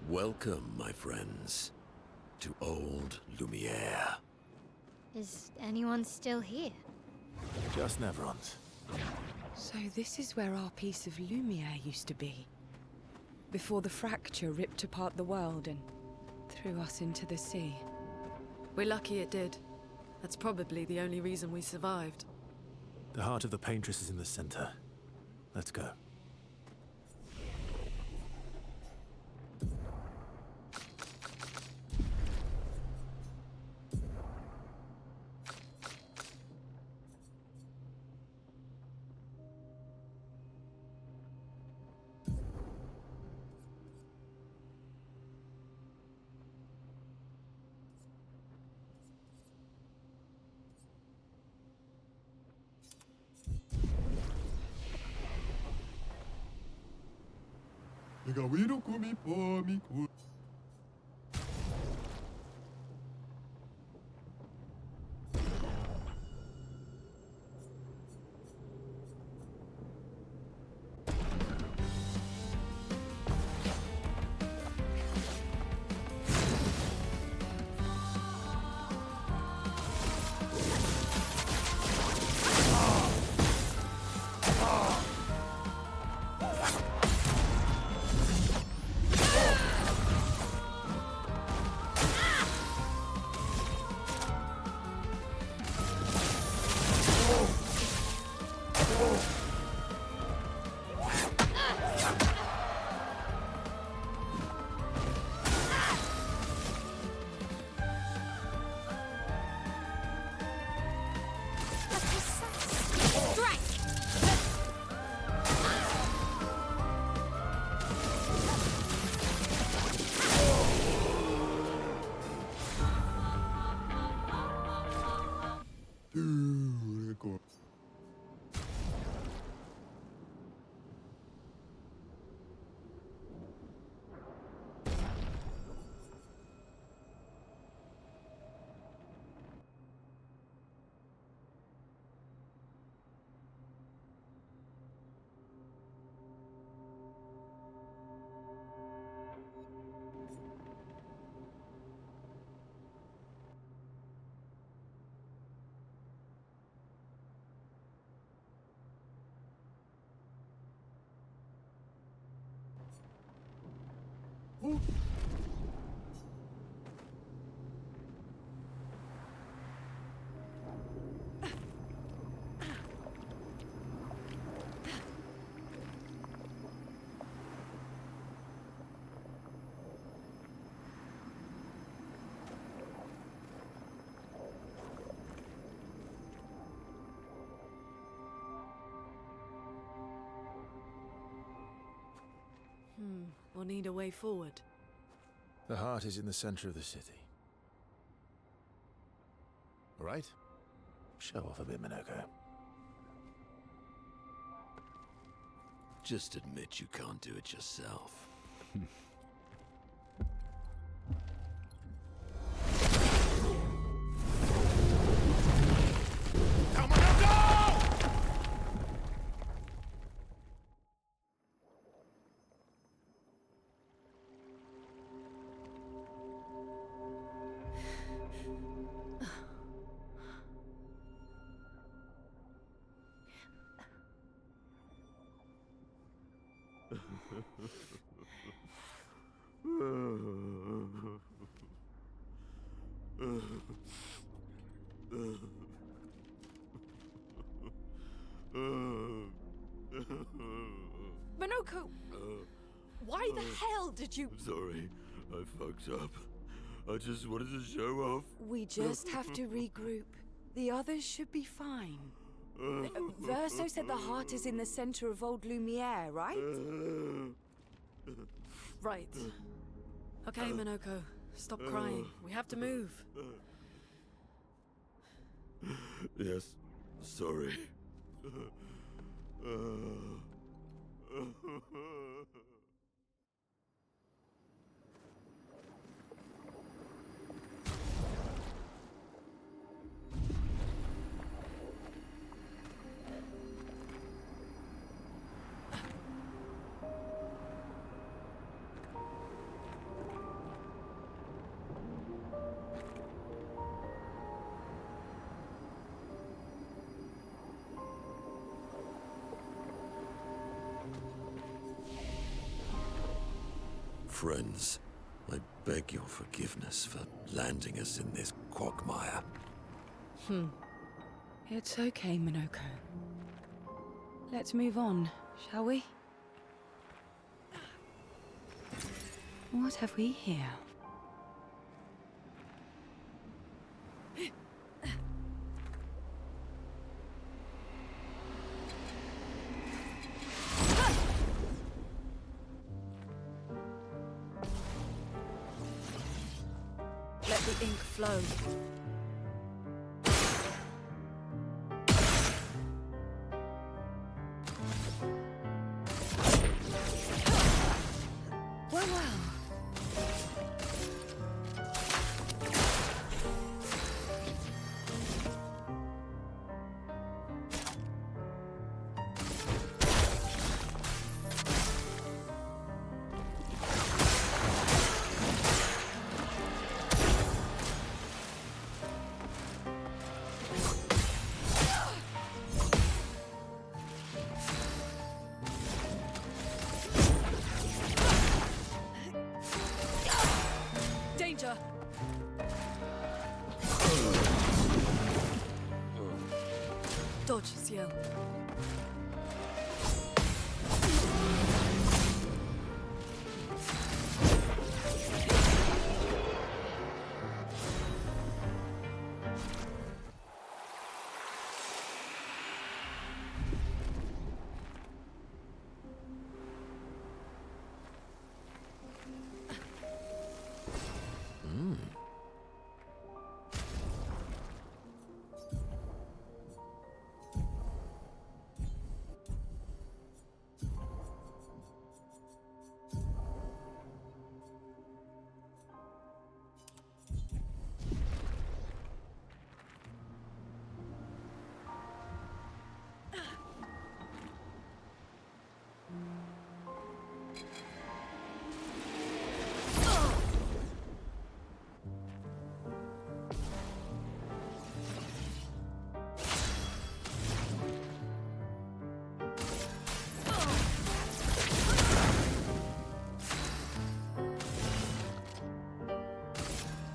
Welcome, my friends, to Old Lumiere. Is anyone still here? Just Neverons. So this is where our piece of Lumiere used to be. Before the fracture ripped apart the world and threw us into the sea. We're lucky it did. That's probably the only reason we survived. The heart of the Paintress is in the center. Let's go. 내가 위로 꿈이 봄이 구 We'll need a way forward. The heart is in the center of the city. All right? Show off a bit, Minoko. Just admit you can't do it yourself. the hell did you... Sorry, I fucked up. I just wanted to show off. We just have to regroup. The others should be fine. Verso said the heart is in the center of old Lumiere, right? Right. Okay, Minoko. Stop crying. We have to move. Yes, sorry. Friends, I beg your forgiveness for landing us in this quagmire. It's okay, Minoko. Let's move on, shall we? What have we here? Let the ink flow. Well, well. Danger! Dodge, Ciel.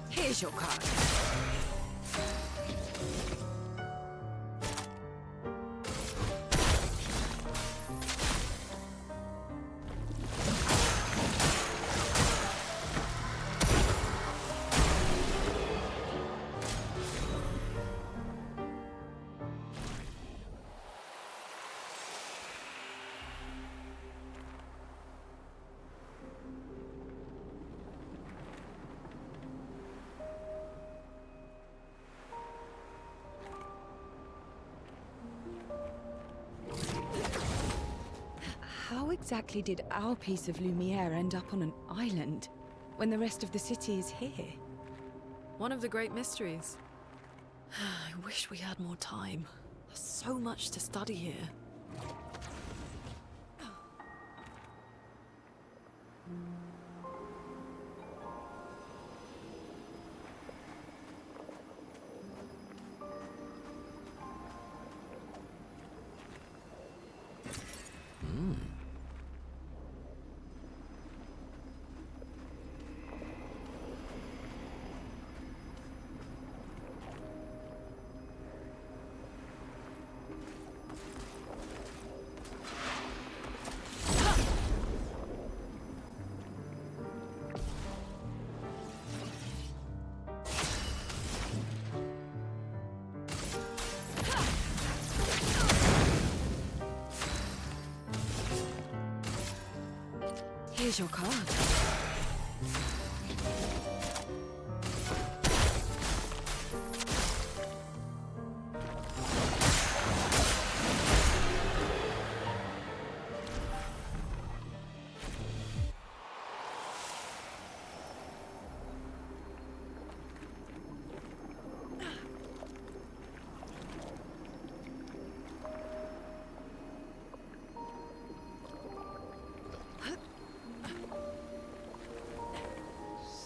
Here's your card. How exactly did our piece of Lumiere end up on an island when the rest of the city is here? One of the great mysteries. I wish we had more time. There's so much to study here. Here's your card.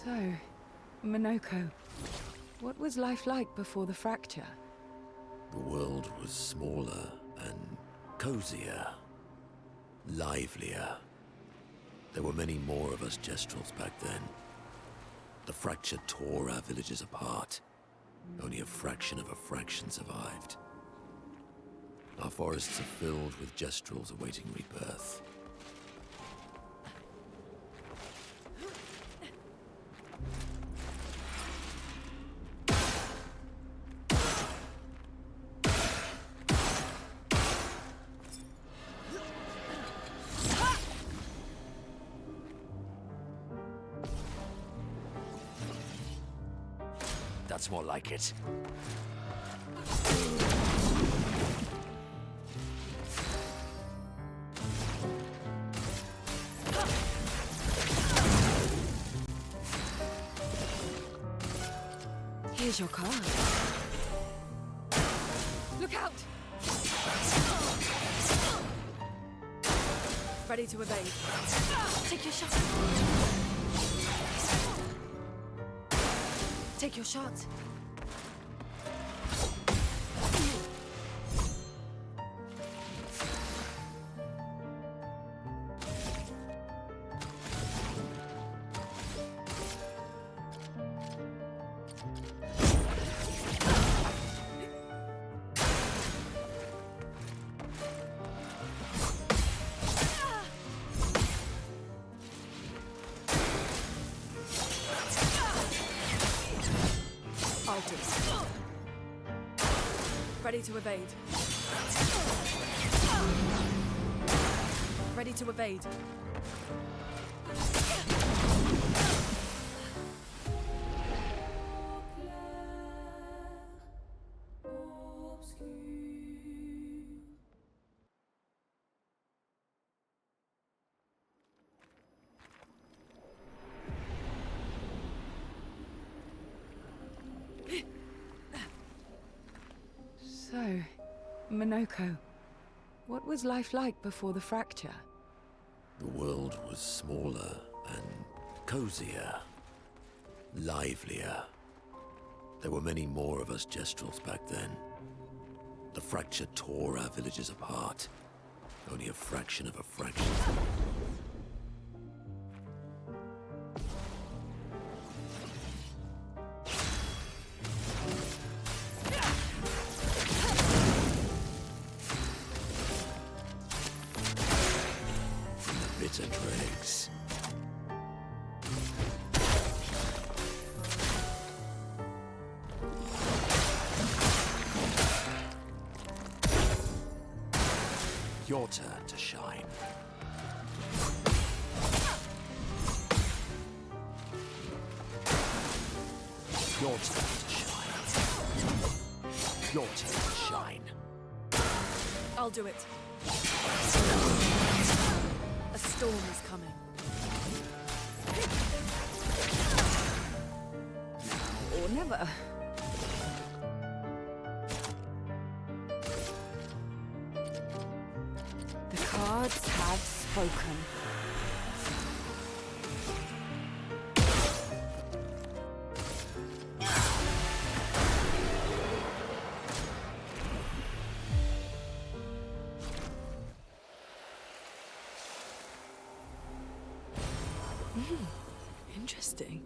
So, Minoko, what was life like before the fracture? The world was smaller and cozier, livelier. There were many more of us Gestrels back then. The fracture tore our villages apart. Only a fraction of a fraction survived. Our forests are filled with Gestrels awaiting rebirth. That's more like it. Here's your card. Look out! Ready to evade. Take your shot. Take your shot. Ready to evade. Ready to evade. So, Minoko, what was life like before the fracture? The world was smaller and cozier, livelier. There were many more of us Gestrels back then. The fracture tore our villages apart. Only a fraction of a fraction. Bitter dregs. Your turn to shine. Your turn to shine. Your turn to shine. I'll do it. A storm is coming. Now or never. The cards have spoken. Interesting.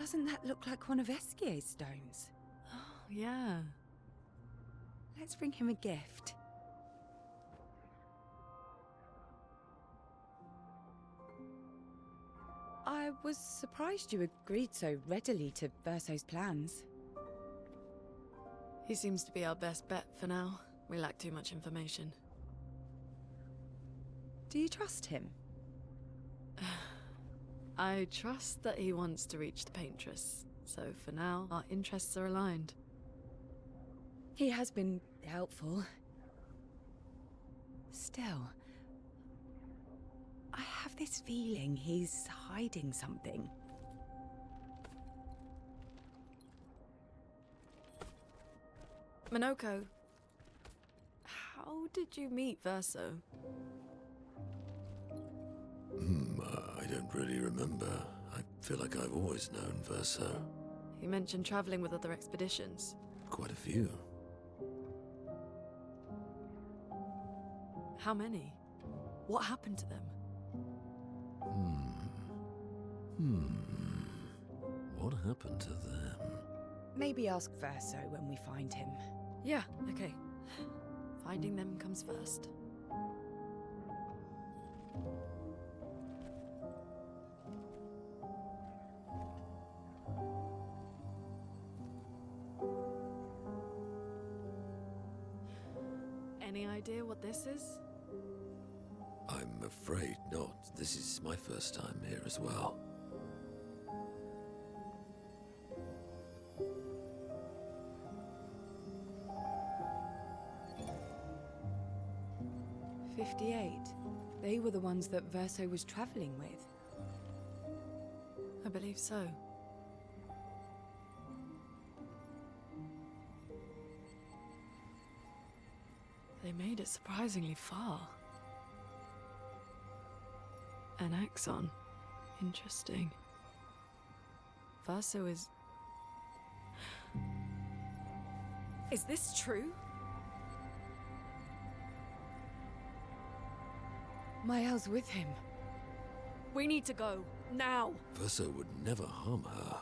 Doesn't that look like one of Esquier's stones? Oh, yeah. Let's bring him a gift. I was surprised you agreed so readily to Verso's plans. He seems to be our best bet for now. We lack too much information. Do you trust him? I trust that he wants to reach the Paintress, so for now, our interests are aligned. He has been helpful. Still, I have this feeling he's hiding something. Minoko, how did you meet Verso? I don't really remember. I feel like I've always known Verso. You mentioned traveling with other expeditions. Quite a few. How many? What happened to them? What happened to them? Maybe ask Verso when we find him. Yeah, okay. Finding them comes first. Any idea what this is? I'm afraid not. This is my first time here as well. They were the ones that Verso was traveling with. I believe so. They made it surprisingly far. An axon. Interesting. Verso is... Is this true? Mael's with him. We need to go. Now! Verso would never harm her.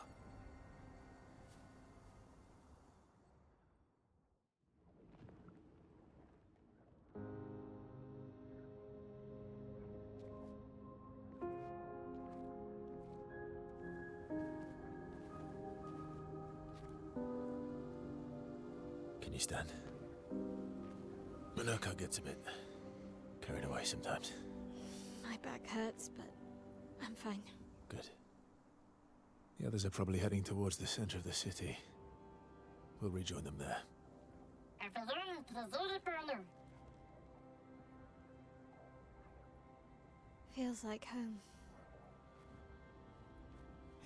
Can you stand? Minoko gets a bit carried away sometimes. My back hurts, but I'm fine. Good. The others are probably heading towards the center of the city. We'll rejoin them there. Feels like home.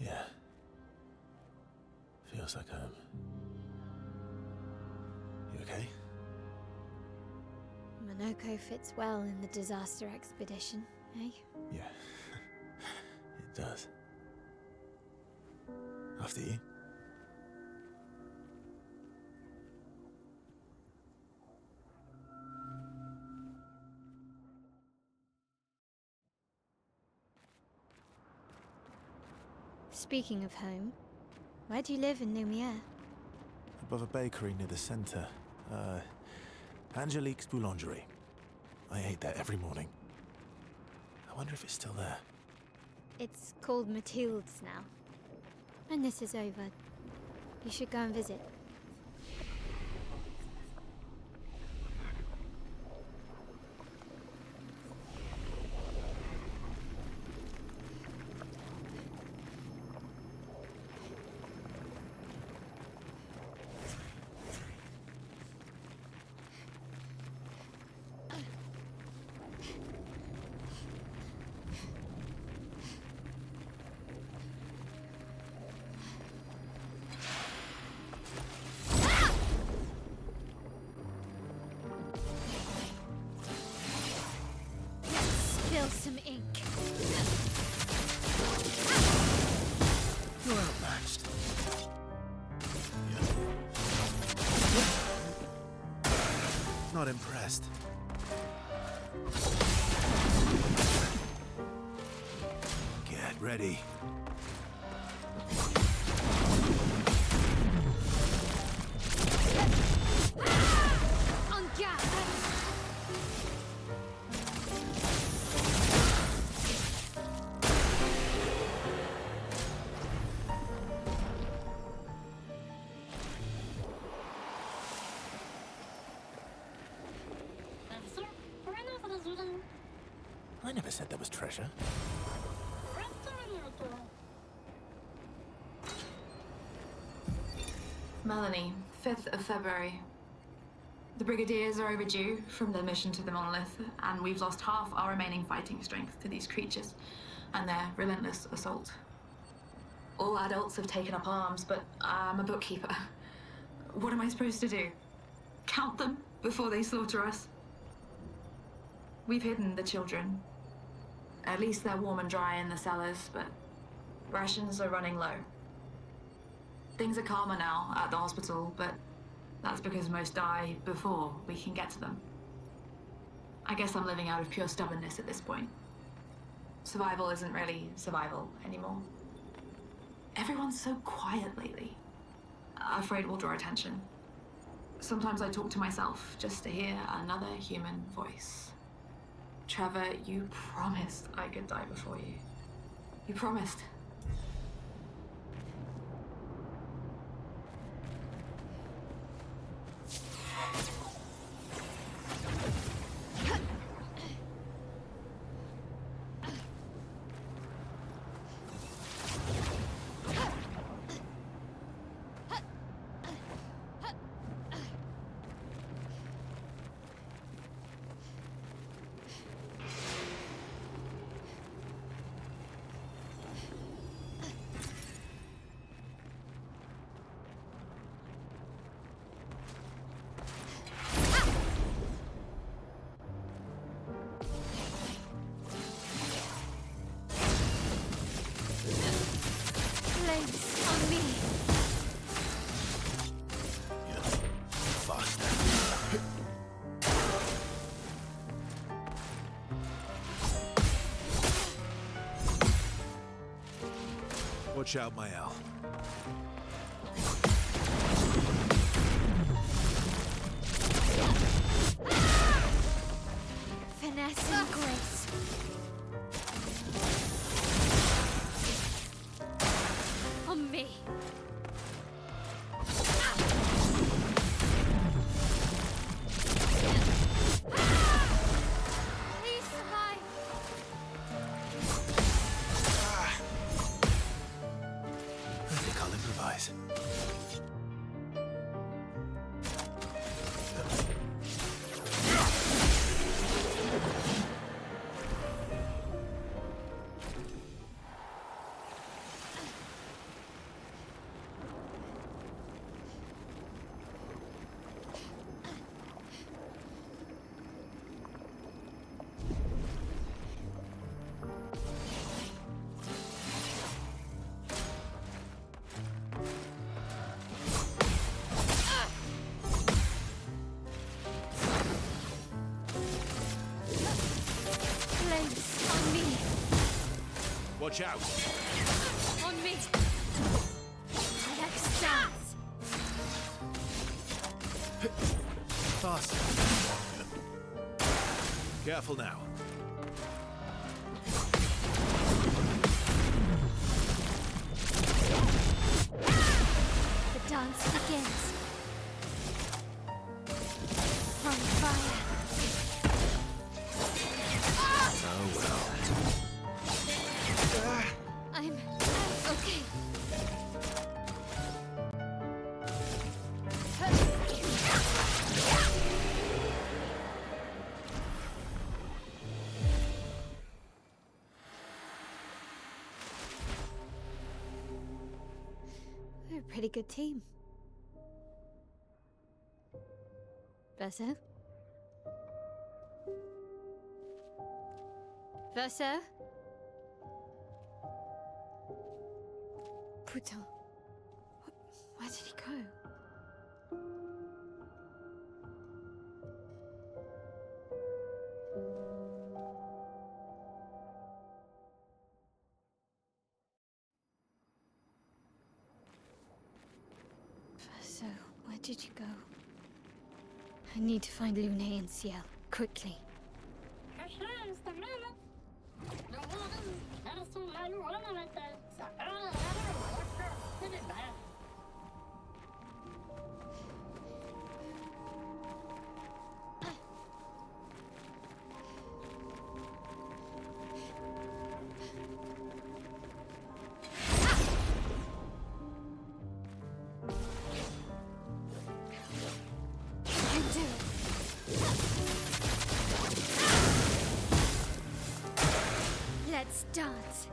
Yeah. Feels like home. You okay? Minoko fits well in the disaster expedition, eh? Yeah. It does. After you. Speaking of home, where do you live in Lumiere? Above a bakery near the center. Angelique's Boulangerie. I ate there every morning. I wonder if it's still there. It's called Mathilde's now. When this is over, you should go and visit. Spill some ink. You're outmatched. Not impressed. Get ready. never said there was treasure. Melanie, 5th of February. The Brigadiers are overdue from their mission to the Monolith, and we've lost half our remaining fighting strength to these creatures and their relentless assault. All adults have taken up arms, but I'm a bookkeeper. What am I supposed to do? Count them before they slaughter us? We've hidden the children. At least they're warm and dry in the cellars, but rations are running low. Things are calmer now at the hospital, but that's because most die before we can get to them. I guess I'm living out of pure stubbornness at this point. Survival isn't really survival anymore. Everyone's so quiet lately. Afraid we'll draw attention. Sometimes I talk to myself just to hear another human voice. Trevor, you promised I could die before you. You promised. Watch out, my Al. Finesse and grace. On me. Please survive. I think I'll improvise. Watch out! On me! Next dance! Faster! Careful now. The dance begins. From fire. Oh well. I'm okay. We're a pretty good team. Verso? Verso? Putain. Where did he go? Verso, where did you go? I need to find Lune and Ciel, quickly. Let's dance.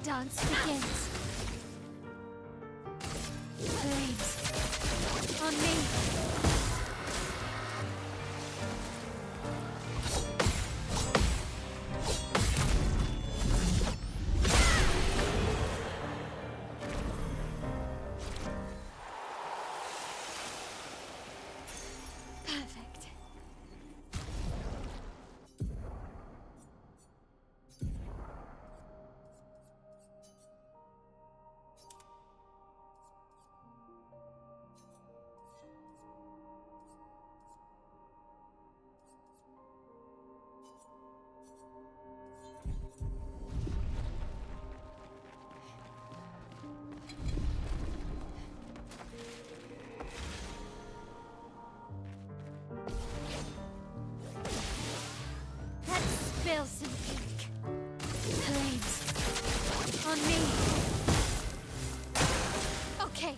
Dance begins. Flames on me. Perfect. Spill some ink. Flames on me. Okay.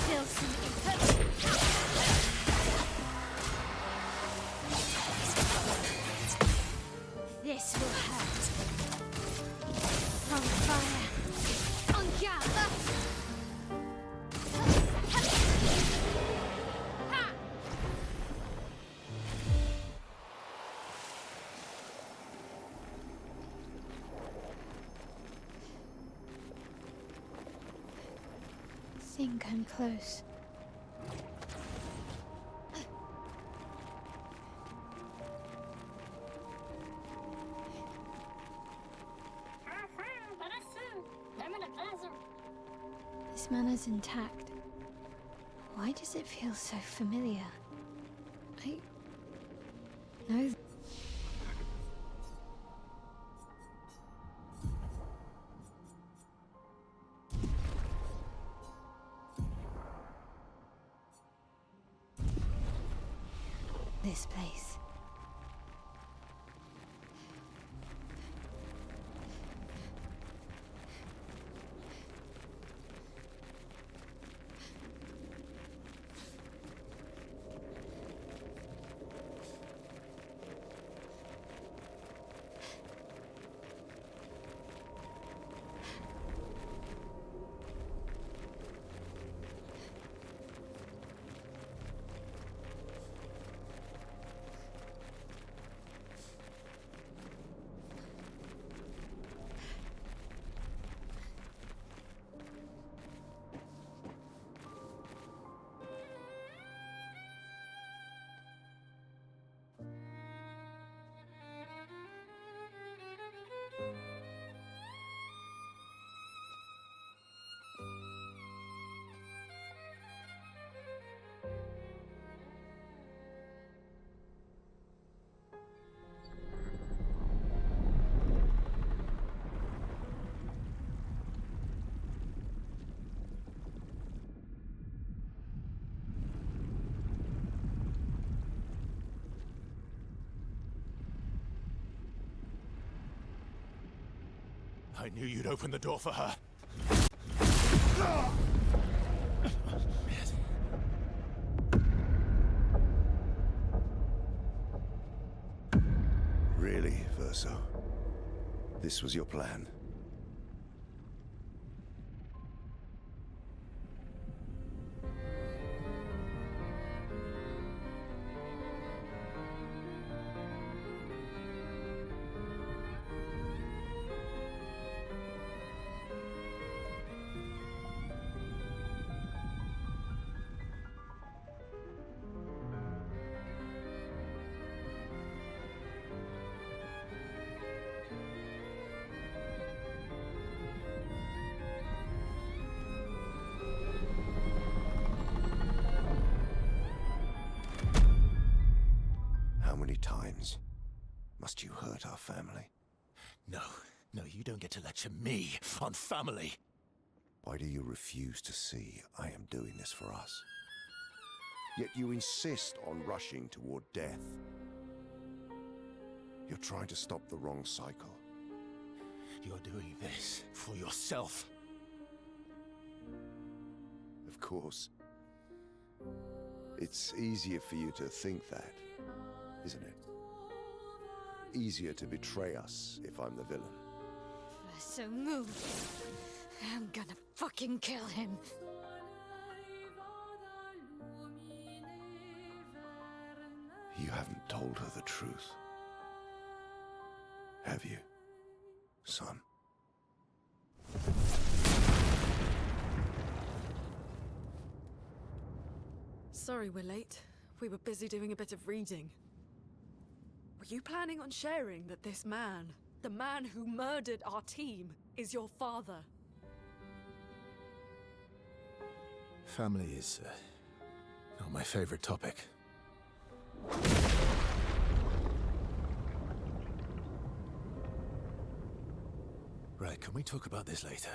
feel something. This will hurt. On fire. On gas. I think I'm close. This manor's intact. Why does it feel so familiar? I know. This place. I knew you'd open the door for her. Really, Verso? This was your plan? How many times must you hurt our family? No, you don't get to lecture me on family. Why do you refuse to see I am doing this for us? Yet you insist on rushing toward death. You're trying to stop the wrong cycle. You're doing this for yourself. Of course. It's easier for you to think that, isn't it? Easier to betray us if I'm the villain. So move. I'm gonna fucking kill him. You haven't told her the truth. Have you, son? Sorry we're late. We were busy doing a bit of reading. Were you planning on sharing that this man, the man who murdered our team, is your father? Family is not my favorite topic. Right, can we talk about this later?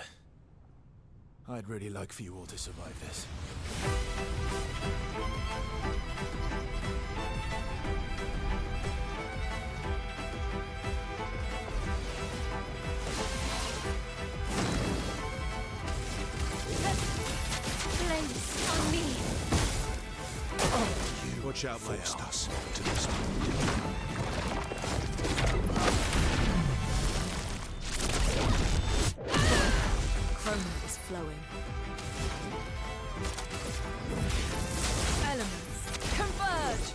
I'd really like for you all to survive this. Place on Watch out, my Forced owl. us to this. Chroma is flowing. Elements, converge!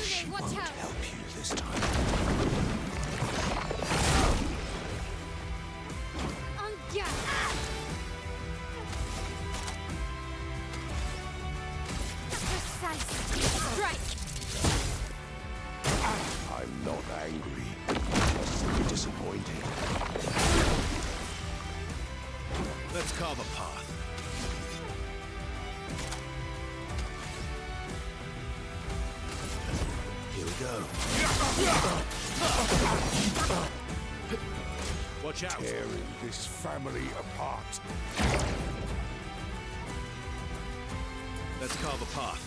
She Watch won't out. help you this time. On ya! Precise strike! I'm not angry, just disappointed. Let's carve a path. Here we go. Watch out. Tearing this family apart. Let's carve a path.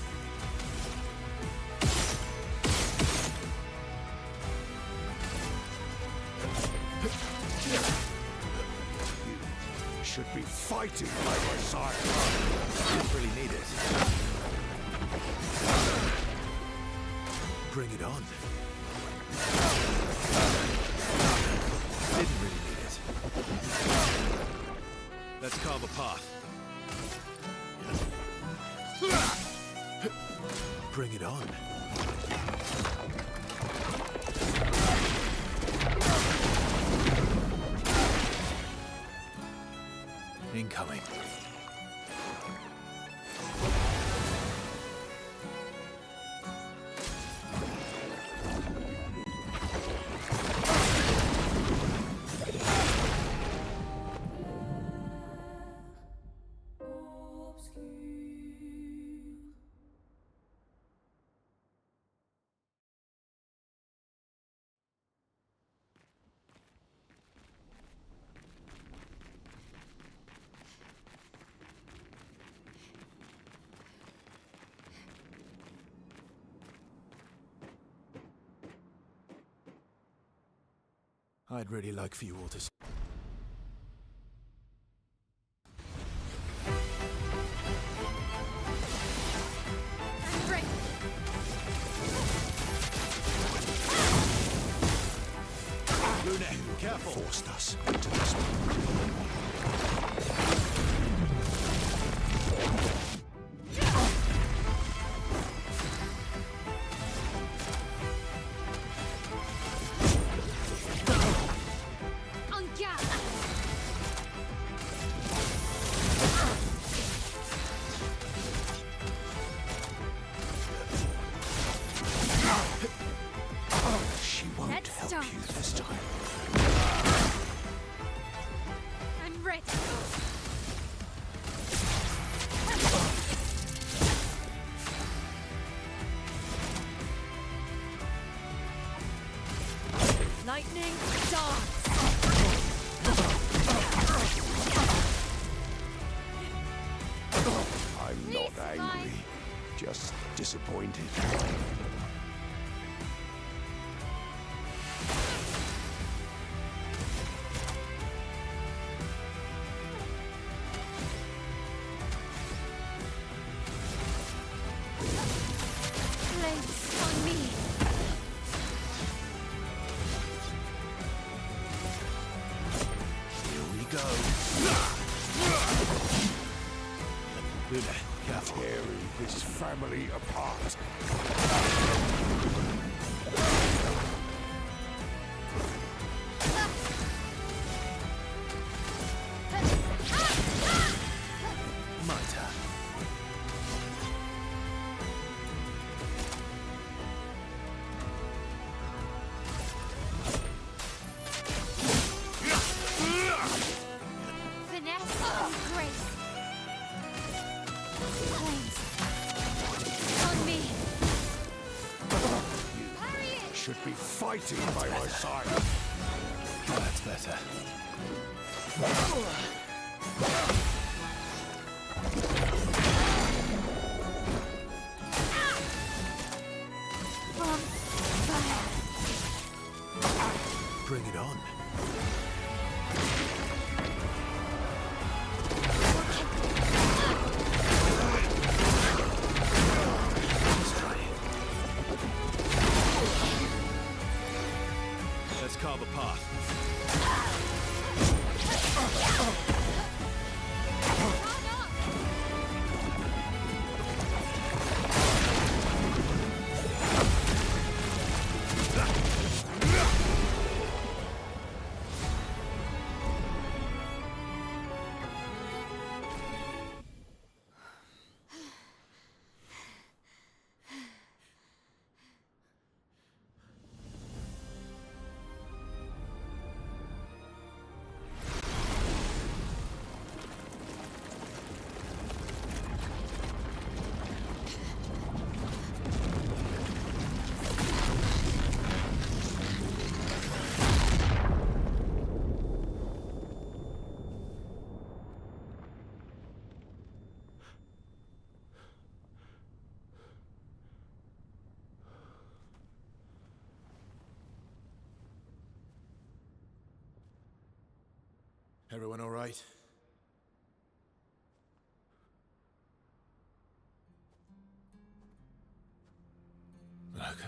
You should be fighting by my side. Didn't really need it. Bring it on. Didn't really need it. Let's carve a path. Bring it on. Incoming. I'd really like for you all to... Break! Luna, careful! Forced us to this. On ya! She won't Let's help start. you this time. I'm ready! Lightning, dance! I'm not angry, just disappointed. Blades on me! Here we go. Luna, careful. Tearing this family apart. My turn. Finesse and grace! Planes! On me! Parry it! Should be fighting by my side. That's better. bar the path. Everyone all right? Okay.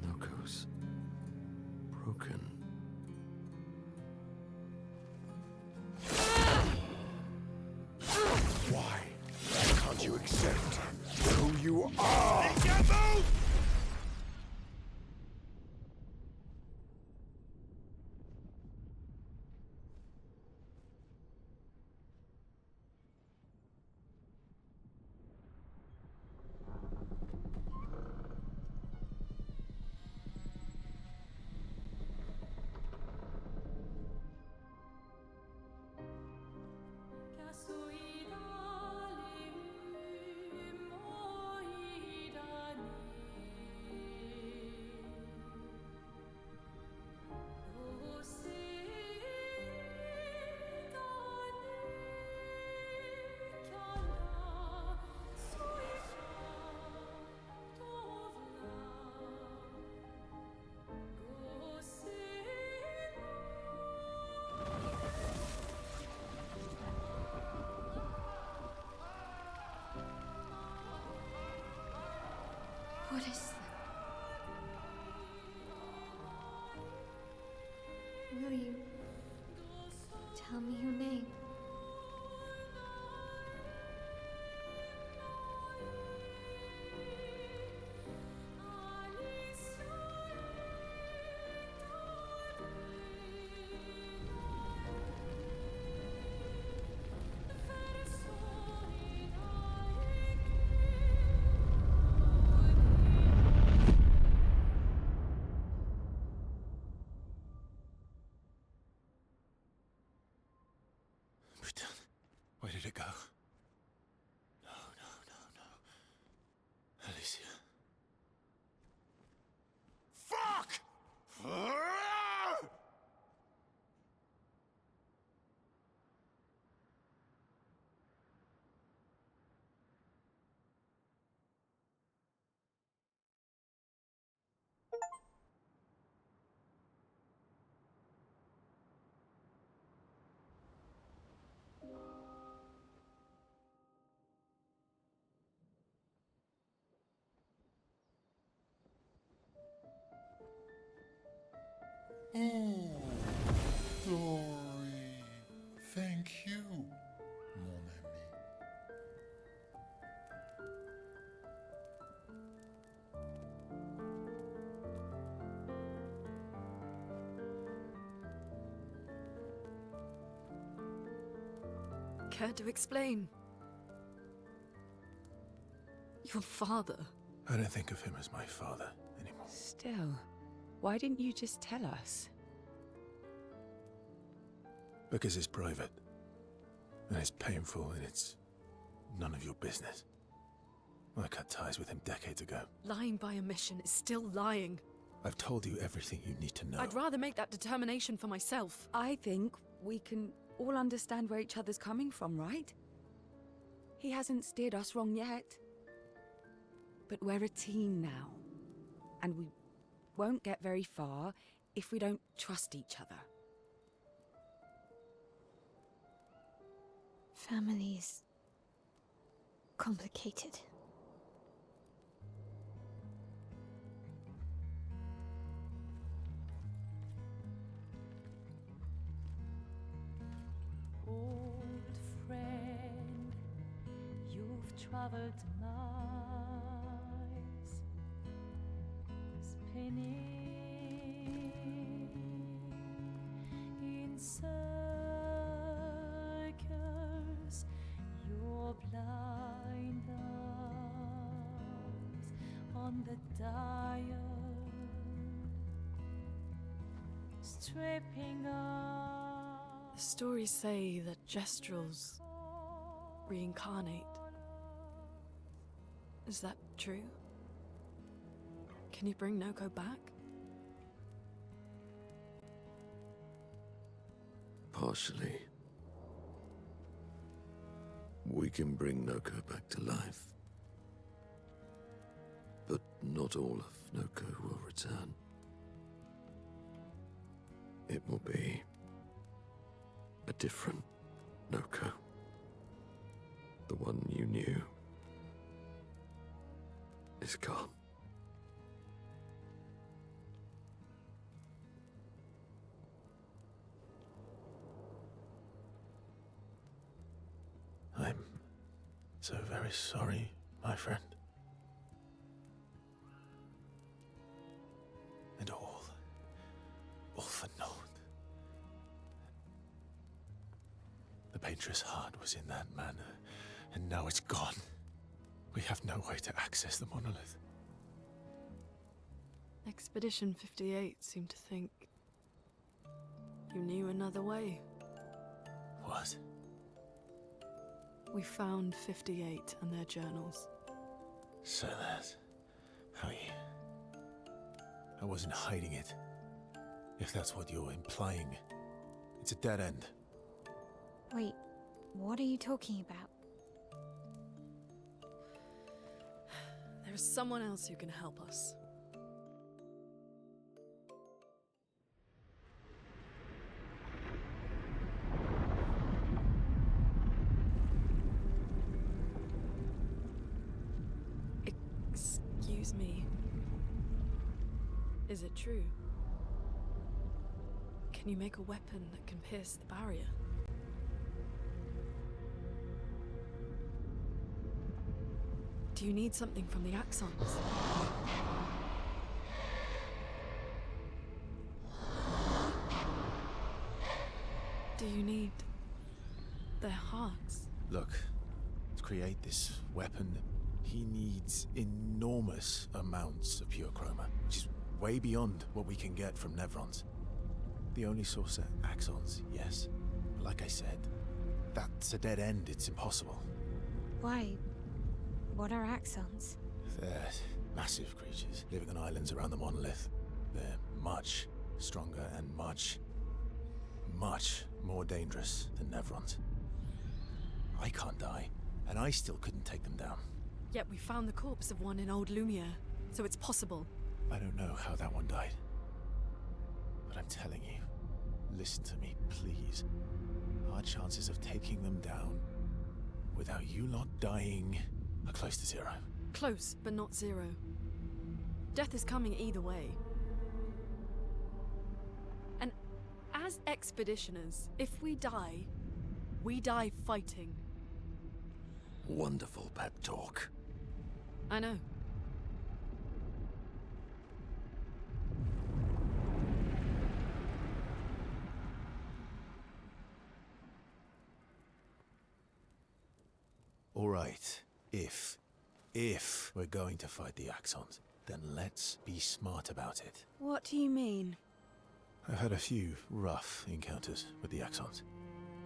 Knuckles. Broken. Why can't you accept who you are? What is that? Will you tell me your name? Where did it go? No, no, no, no. Alicia. Fuck! Oh, Dory. Thank you, mon ami. Care to explain? Your father. I don't think of him as my father anymore. Still, why didn't you just tell us? Because it's private. And it's painful and it's none of your business. I cut ties with him decades ago. Lying by omission is still lying. I've told you everything you need to know. I'd rather make that determination for myself. I think we can all understand where each other's coming from, right? He hasn't steered us wrong yet. But we're a team now. And we won't get very far if we don't trust each other. Family's complicated. Old friend, you've traveled miles, spinning in circles, your blind eyes on the dial, stripping off. The stories say that Gestrels reincarnate. Is that true? Can you bring Noko back? Partially. We can bring Noko back to life. But not all of Noko will return. It will be a different Noko. The one you knew is gone. I'm so very sorry, my friend. And all for naught. The Painter's heart was in that manor, and now it's gone. We have no way to access the monolith. Expedition 58 seemed to think you knew another way. What? We found 58 and their journals. So that's how you... I wasn't hiding it. If that's what you're implying. It's a dead end. Wait, what are you talking about? There is someone else who can help us. Excuse me. Is it true? Can you make a weapon that can pierce the barrier? Do you need something from the Axons? Do you need their hearts? Look, to create this weapon, he needs enormous amounts of pure chroma, which is way beyond what we can get from Nevrons. The only source are Axons, yes. But like I said, that's a dead end. It's impossible. Why? What are Axons? They're massive creatures living on islands around the monolith. They're much stronger and much more dangerous than Nevrons. I can't die, and I still couldn't take them down. Yet we found the corpse of one in Old Lumiere, so it's possible. I don't know how that one died. But I'm telling you, listen to me, please. Our chances of taking them down without you lot dying are close to zero. Close, but not zero. Death is coming either way. And as expeditioners, if we die fighting. Wonderful pep talk. I know. All right, if we're going to fight the Axons, then let's be smart about it. What do you mean? I've had a few rough encounters with the Axons.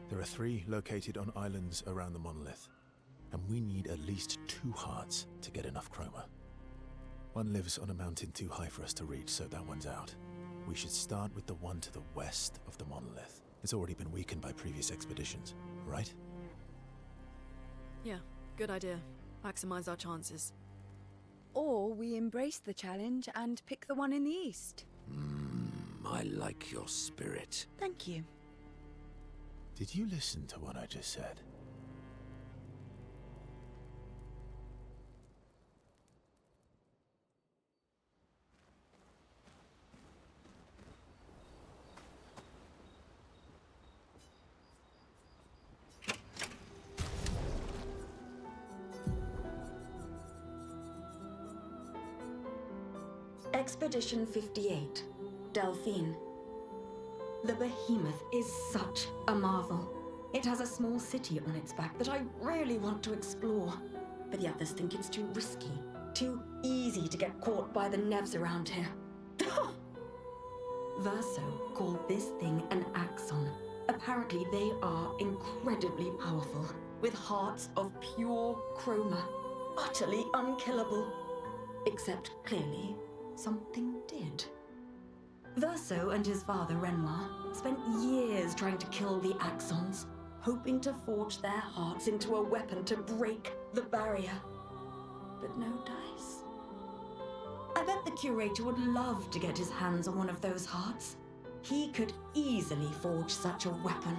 There are 3 located on islands around the monolith, and we need at least 2 hearts to get enough chroma. One lives on a mountain too high for us to reach, so that one's out. We should start with the one to the west of the monolith. It's already been weakened by previous expeditions, right? Yeah, good idea. Maximize our chances. Or we embrace the challenge and pick the one in the east. I like your spirit. Thank you. Did you listen to what I just said? Expedition 58, Delphine. The behemoth is such a marvel. It has a small city on its back that I really want to explore. But the others think it's too risky, too easy to get caught by the nevs around here. Verso called this thing an axon. Apparently they are incredibly powerful, with hearts of pure chroma, utterly unkillable. Except clearly, something did. Verso and his father Renoir spent years trying to kill the axons, hoping to forge their hearts into a weapon to break the barrier. But no dice. I bet the curator would love to get his hands on one of those hearts. He could easily forge such a weapon.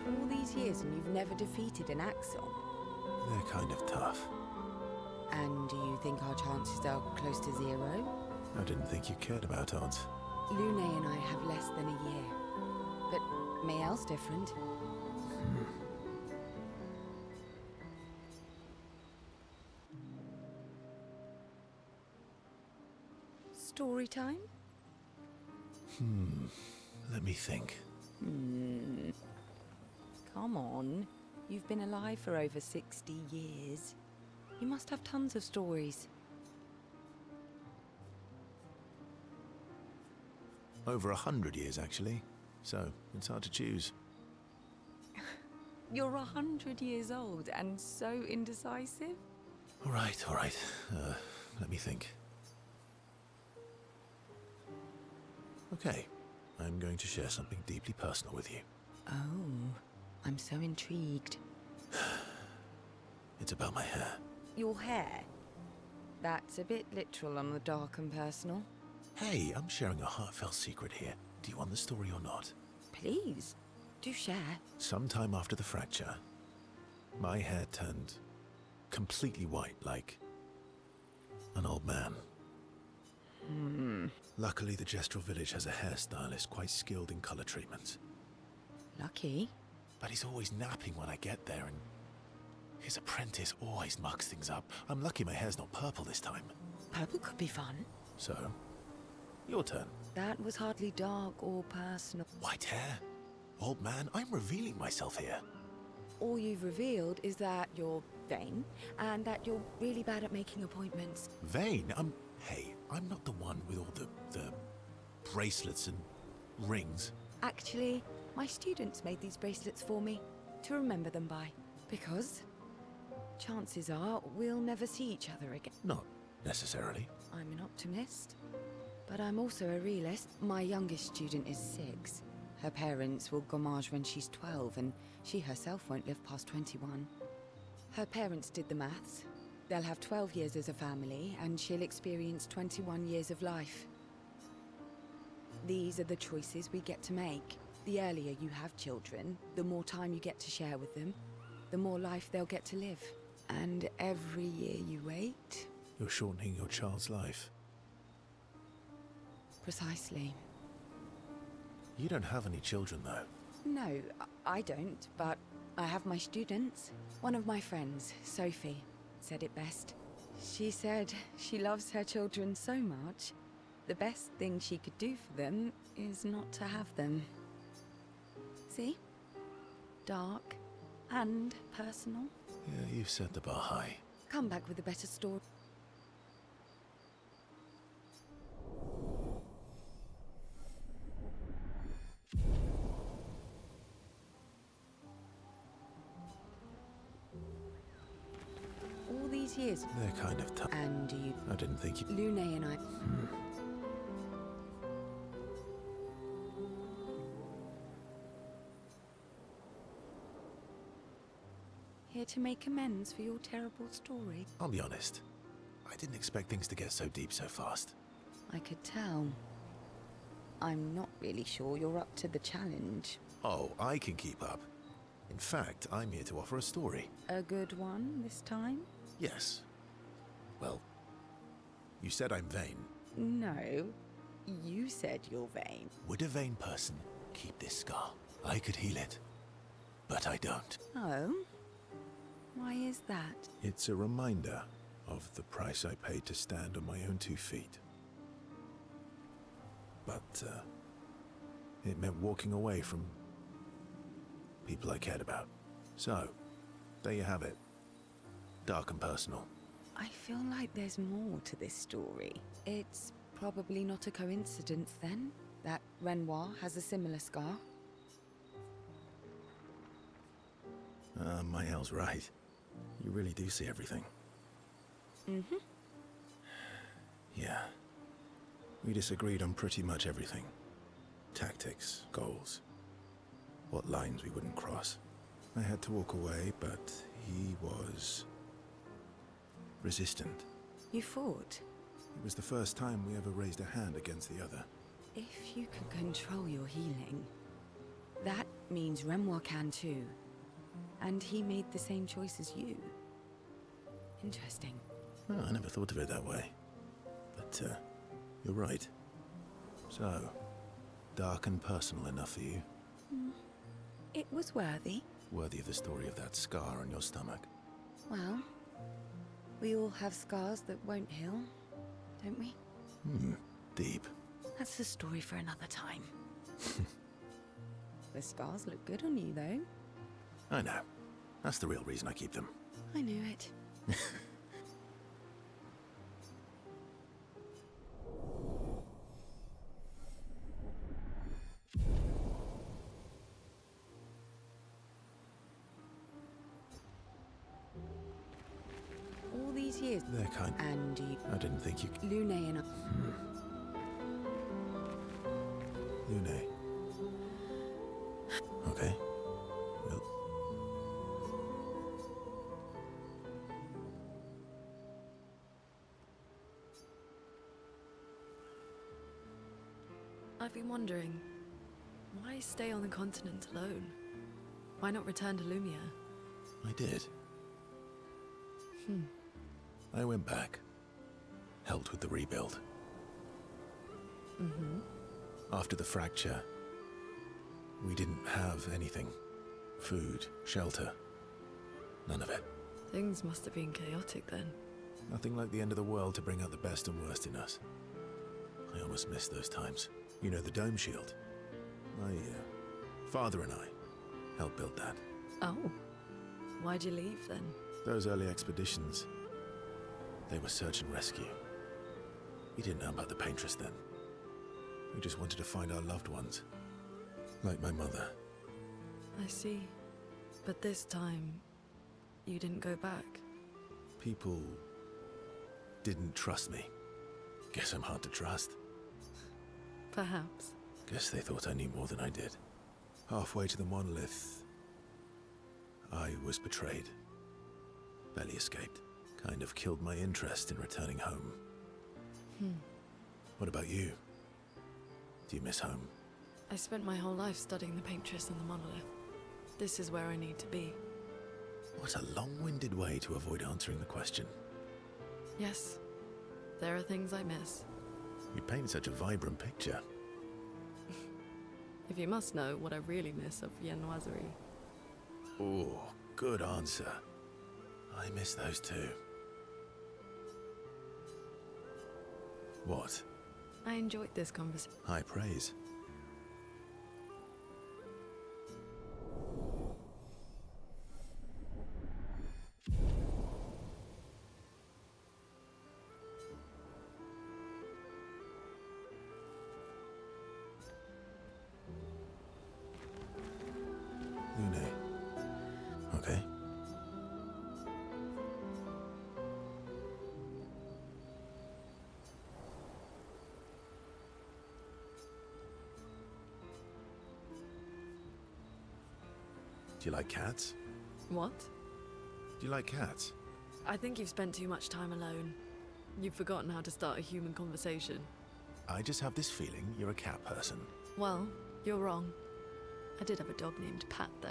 All these years and you've never defeated an axon? They're kind of tough. And do you think our chances are close to zero? I didn't think you cared about odds. Lune and I have less than a year. But Mael's different. Story time? Let me think. Come on. You've been alive for over 60 years. You must have tons of stories. Over 100 years, actually. So, it's hard to choose. You're 100 years old and so indecisive? All right, all right. Let me think. Okay, I'm going to share something deeply personal with you. Oh, I'm so intrigued. It's about my hair. Your hair? That's a bit literal on the dark and personal. Hey, I'm sharing a heartfelt secret here. Do you want the story or not? Please, do share. Sometime after the fracture, my hair turned completely white, like an old man. Luckily, the Gestural village has a hairstylist quite skilled in color treatments. Lucky? But he's always napping when I get there, and his apprentice always mucks things up. I'm lucky my hair's not purple this time. Purple could be fun. So, your turn. That was hardly dark or personal. White hair? Old man, I'm revealing myself here. All you've revealed is that you're vain, and that you're really bad at making appointments. Vain? Hey, I'm not the one with all the bracelets and rings. Actually, my students made these bracelets for me, to remember them by. Because chances are we'll never see each other again. Not necessarily. I'm an optimist, but I'm also a realist. My youngest student is 6. Her parents will gommage when she's 12, and she herself won't live past 21. Her parents did the maths. They'll have 12 years as a family, and she'll experience 21 years of life. These are the choices we get to make. The earlier you have children, the more time you get to share with them, the more life they'll get to live. And every year you wait... You're shortening your child's life. Precisely. You don't have any children, though. No, I don't, but I have my students. One of my friends, Sophie, said it best. She said she loves her children so much, the best thing she could do for them is not to have them. See? Dark and personal. Yeah, you've set the bar high. Come back with a better story. All these years. They're kind of tough. And you... I didn't think you... Lune and I... Here to make amends for your terrible story. I'll be honest. I didn't expect things to get so deep so fast. I could tell. I'm not really sure you're up to the challenge. Oh, I can keep up. In fact, I'm here to offer a story. A good one this time? Yes. Well, you said I'm vain. No, you said you're vain. Would a vain person keep this scar? I could heal it, but I don't. Oh? Why is that? It's a reminder of the price I paid to stand on my own 2 feet. But, it meant walking away from people I cared about. So, there you have it. Dark and personal. I feel like there's more to this story. It's probably not a coincidence, then, that Renoir has a similar scar. Mael's right. You really do see everything. Mm-hmm. Yeah. We disagreed on pretty much everything. Tactics, goals, what lines we wouldn't cross. I had to walk away, but he was resistant. You fought? It was the first time we ever raised a hand against the other. If you can control your healing, that means Renoir can too. And he made the same choice as you. Interesting. Well, I never thought of it that way. But, you're right. So, dark and personal enough for you? It was worthy. Worthy of the story of that scar on your stomach. Well, we all have scars that won't heal, don't we? Deep. That's the story for another time. The scars look good on you, though. I know. That's the real reason I keep them. I knew it. All these years. They're kind. And you. I didn't think you... Lune and I. Lune. Okay. Well... I've been wondering, why stay on the continent alone? Why not return to Lumia? I did. I went back. Helped with the rebuild. After the fracture, we didn't have anything. Food, shelter. None of it. Things must have been chaotic then. Nothing like the end of the world to bring out the best and worst in us. I almost miss those times. You know, the dome shield. My father and I helped build that. Oh. Why'd you leave then? Those early expeditions, they were search and rescue. We didn't know about the Paintress then. We just wanted to find our loved ones. Like my mother. I see. But this time, you didn't go back. People didn't trust me. Guess I'm hard to trust. Perhaps. Guess they thought I knew more than I did. Halfway to the monolith, I was betrayed. Barely escaped. Kind of killed my interest in returning home. What about you? Do you miss home? I spent my whole life studying the Paintress and the monolith. This is where I need to be. What a long-winded way to avoid answering the question. Yes. There are things I miss. You paint such a vibrant picture. If you must know what I really miss of Viennoiserie. Oh, good answer. I miss those too. What? I enjoyed this conversation. High praise. Lune. Okay. Do you like cats? What? Do you like cats? I think you've spent too much time alone. You've forgotten how to start a human conversation. I just have this feeling you're a cat person. Well, you're wrong. I did have a dog named Pat, though.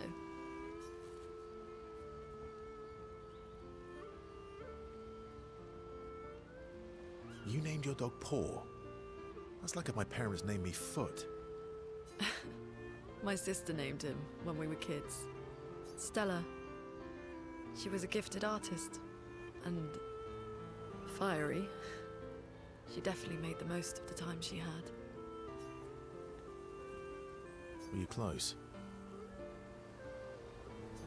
You named your dog Paw. That's like if my parents named me Foot. My sister named him when we were kids. Stella. She was a gifted artist. And fiery. She definitely made the most of the time she had. Were you close?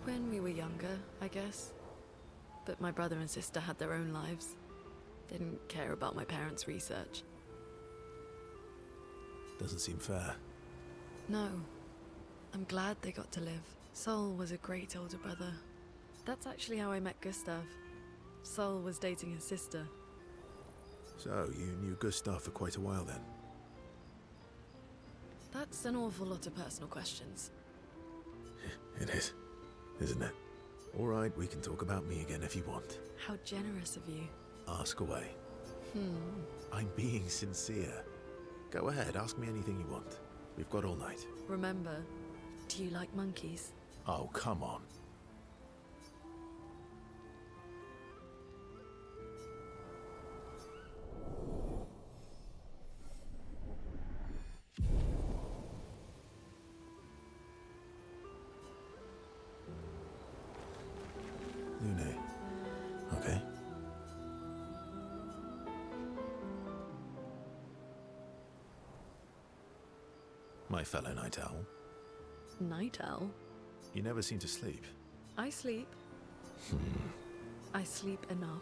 When we were younger, I guess. But my brother and sister had their own lives. Didn't care about my parents' research. Doesn't seem fair. No. I'm glad they got to live. Sol was a great older brother. That's actually how I met Gustav. Sol was dating his sister. So, you knew Gustav for quite a while then? That's an awful lot of personal questions. It is, isn't it? All right, we can talk about me again if you want. How generous of you. Ask away. I'm being sincere. Go ahead, ask me anything you want. We've got all night. Remember, do you like monkeys? Oh, come on. Lune. Okay. My fellow night owl. Night owl? You never seem to sleep. I sleep. I sleep enough.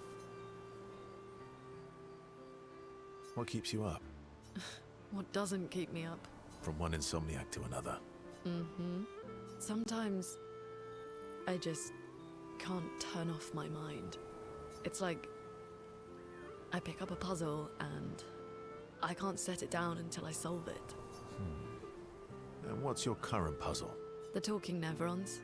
What keeps you up? What doesn't keep me up? From one insomniac to another. Sometimes I just can't turn off my mind. It's like I pick up a puzzle and I can't set it down until I solve it. And what's your current puzzle? The talking Neverons.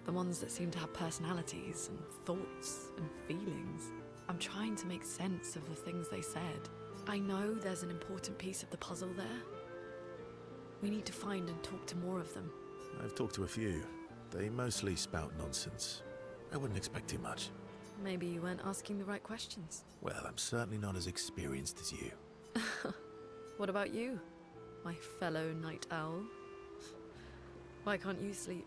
The ones that seem to have personalities and thoughts and feelings. I'm trying to make sense of the things they said. I know there's an important piece of the puzzle there. We need to find and talk to more of them. I've talked to a few. They mostly spout nonsense. I wouldn't expect too much. Maybe you weren't asking the right questions. Well, I'm certainly not as experienced as you. What about you, my fellow night owl? Why can't you sleep?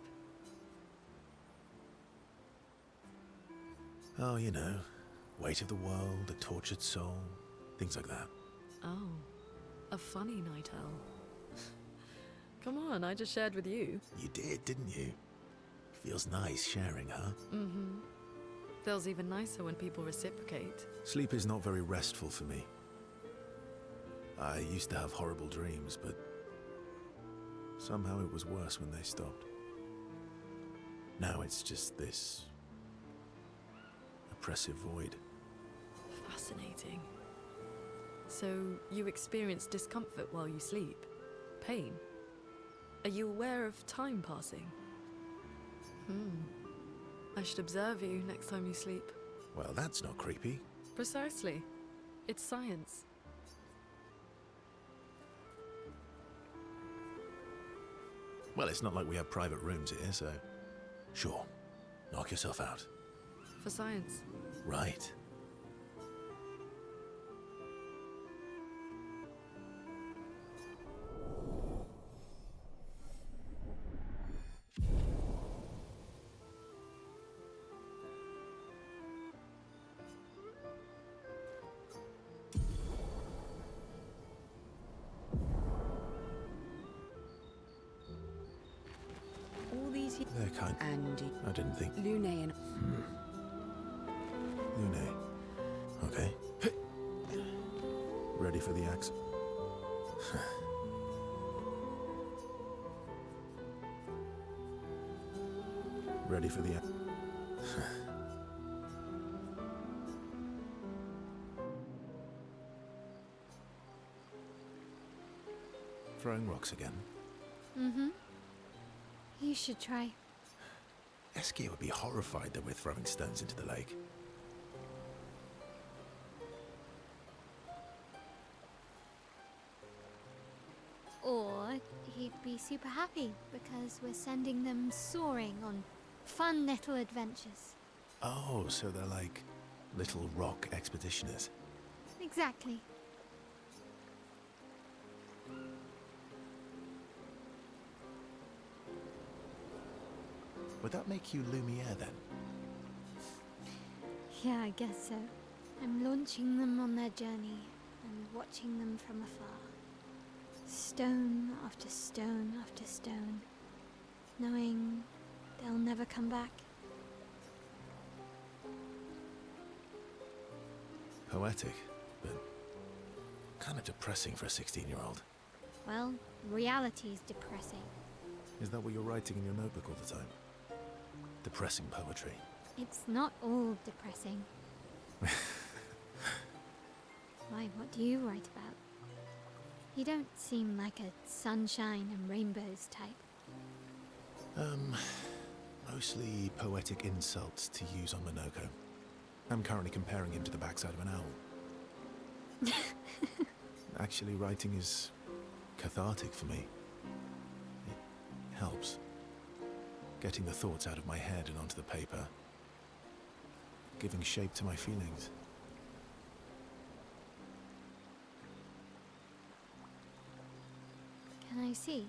Oh, you know, weight of the world, a tortured soul, things like that. Oh, a funny night owl. Come on, I just shared with you. You did, didn't you? Feels nice sharing, huh? Feels even nicer when people reciprocate. Sleep is not very restful for me. I used to have horrible dreams, but somehow it was worse when they stopped. Now it's just this oppressive void. Fascinating. So, you experience discomfort while you sleep? Pain? Are you aware of time passing? I should observe you next time you sleep. Well, that's not creepy. Precisely. It's science. Well, it's not like we have private rooms here, so... Sure. Knock yourself out. For science. Right. All these They're kind. and I didn't think... Lune and Lune. Okay. Ready for the axe? Ready for the axe? Throwing rocks again. You should try. Eskia would be horrified that we're throwing stones into the lake. Or he'd be super happy because we're sending them soaring on fun little adventures. Oh, so they're like little rock expeditioners. Exactly. Would that make you Lumiere then? Yeah, I guess so. I'm launching them on their journey and watching them from afar. Stone after stone after stone, knowing they'll never come back. Poetic, but kind of depressing for a 16-year-old. Well, reality's depressing. Is that what you're writing in your notebook all the time? Depressing poetry. It's not all depressing. Why, what do you write about? You don't seem like a sunshine and rainbows type. Mostly poetic insults to use on Minoko. I'm currently comparing him to the backside of an owl. Actually, writing is cathartic for me. It helps. Getting the thoughts out of my head and onto the paper. Giving shape to my feelings. Can I see?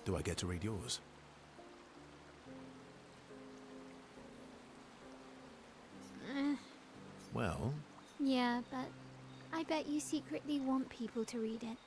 Do I get to read yours? Well... Yeah, but I bet you secretly want people to read it.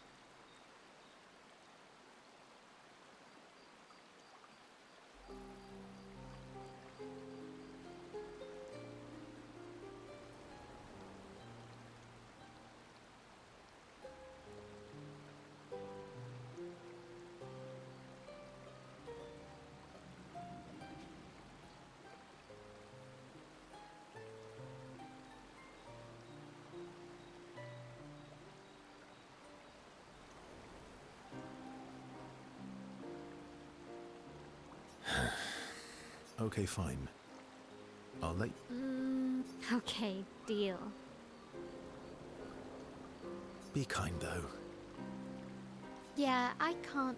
Okay, fine. I'll let... Okay, deal. Be kind, though. Yeah, I can't.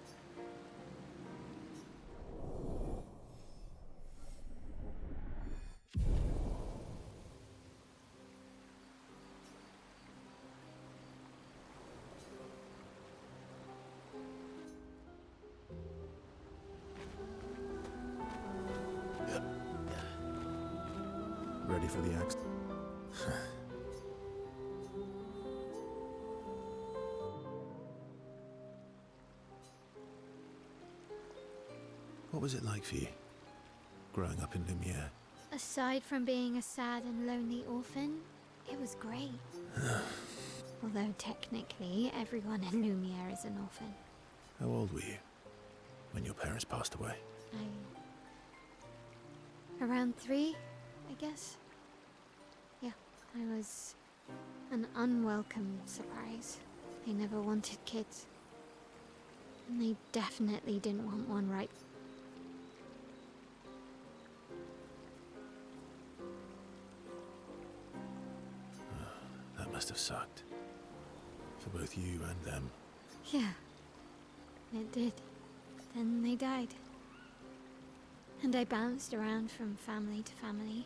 Ready for the axe? What was it like for you, growing up in Lumiere? Aside from being a sad and lonely orphan, it was great. Although technically, everyone in Lumiere is an orphan. How old were you when your parents passed away? Around 3, I guess. Yeah, I was an unwelcome surprise. They never wanted kids. And they definitely didn't want one right. That must have sucked. For both you and them. Yeah, it did. Then they died. And I bounced around from family to family.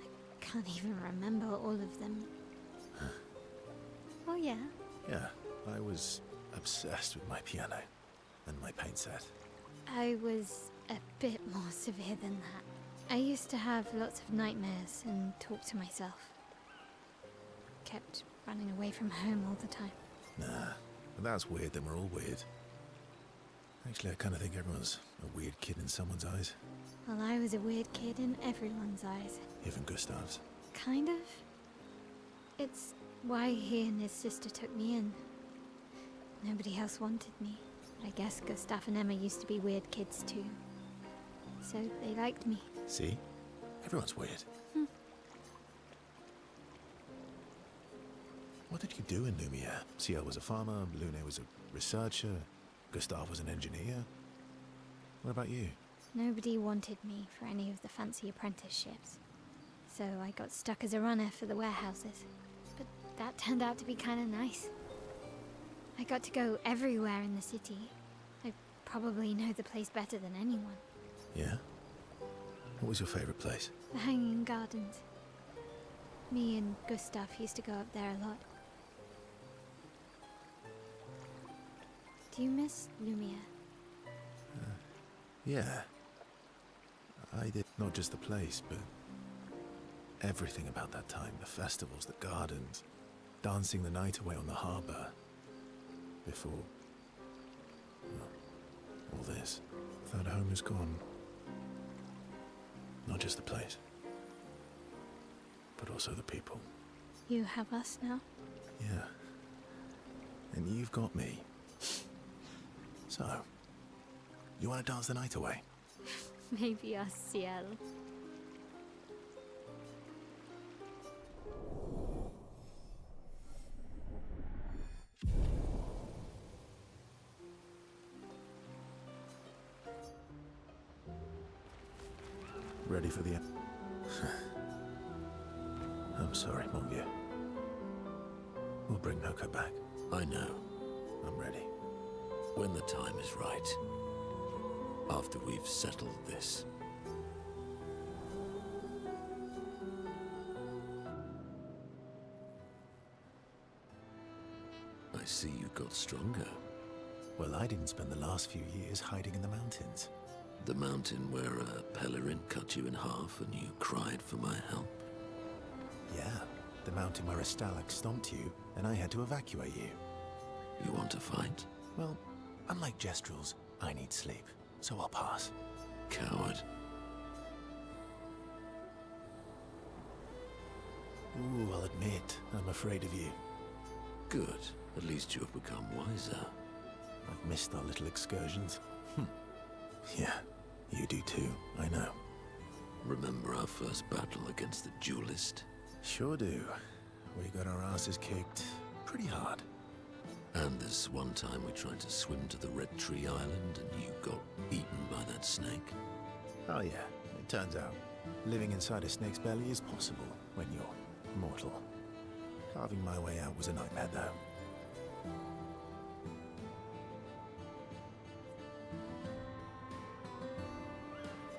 I can't even remember all of them. Oh yeah? Yeah, I was obsessed with my piano and my paint set. I was a bit more severe than that. I used to have lots of nightmares and talk to myself. Kept running away from home all the time. Nah, if that's weird, then we're all weird. Actually, I kind of think everyone's a weird kid in someone's eyes. Well, I was a weird kid in everyone's eyes. Even Gustav's. Kind of. It's why he and his sister took me in. Nobody else wanted me. I guess Gustav and Emma used to be weird kids too. So they liked me. See? Everyone's weird. What did you do in Lumiere? Ciel was a farmer, Lune was a researcher, Gustav was an engineer. What about you? Nobody wanted me for any of the fancy apprenticeships. So I got stuck as a runner for the warehouses. But that turned out to be kind of nice. I got to go everywhere in the city. I probably know the place better than anyone. Yeah? What was your favorite place? The Hanging Gardens. Me and Gustav used to go up there a lot. Do you miss Lumiere? Yeah. I did. Not just the place, but everything about that time. The festivals, the gardens, dancing the night away on the harbour. Before... well, all this. That home is gone. Not just the place, but also the people. You have us now? Yeah. And you've got me. So, you want to dance the night away? Maybe us, Ciel. Ready for the... I'm sorry, mon vieux. We'll bring Noko back. I know. I'm ready. When the time is right. After we've settled this. I see you got stronger. Well, I didn't spend the last few years hiding in the mountains. The mountain where a Pellerin cut you in half and you cried for my help. Yeah, the mountain where a Stalag stomped you and I had to evacuate you. You want to fight? Well, unlike Gestrels, I need sleep, so I'll pass. Coward. Ooh, I'll admit, I'm afraid of you. Good. At least you have become wiser. I've missed our little excursions. Yeah, you do too, I know. Remember our first battle against the duelist? Sure do. We got our asses kicked pretty hard. And this one time we tried to swim to the Red Tree Island and you got eaten by that snake? Oh yeah, it turns out living inside a snake's belly is possible when you're mortal. Carving my way out was a nightmare, though.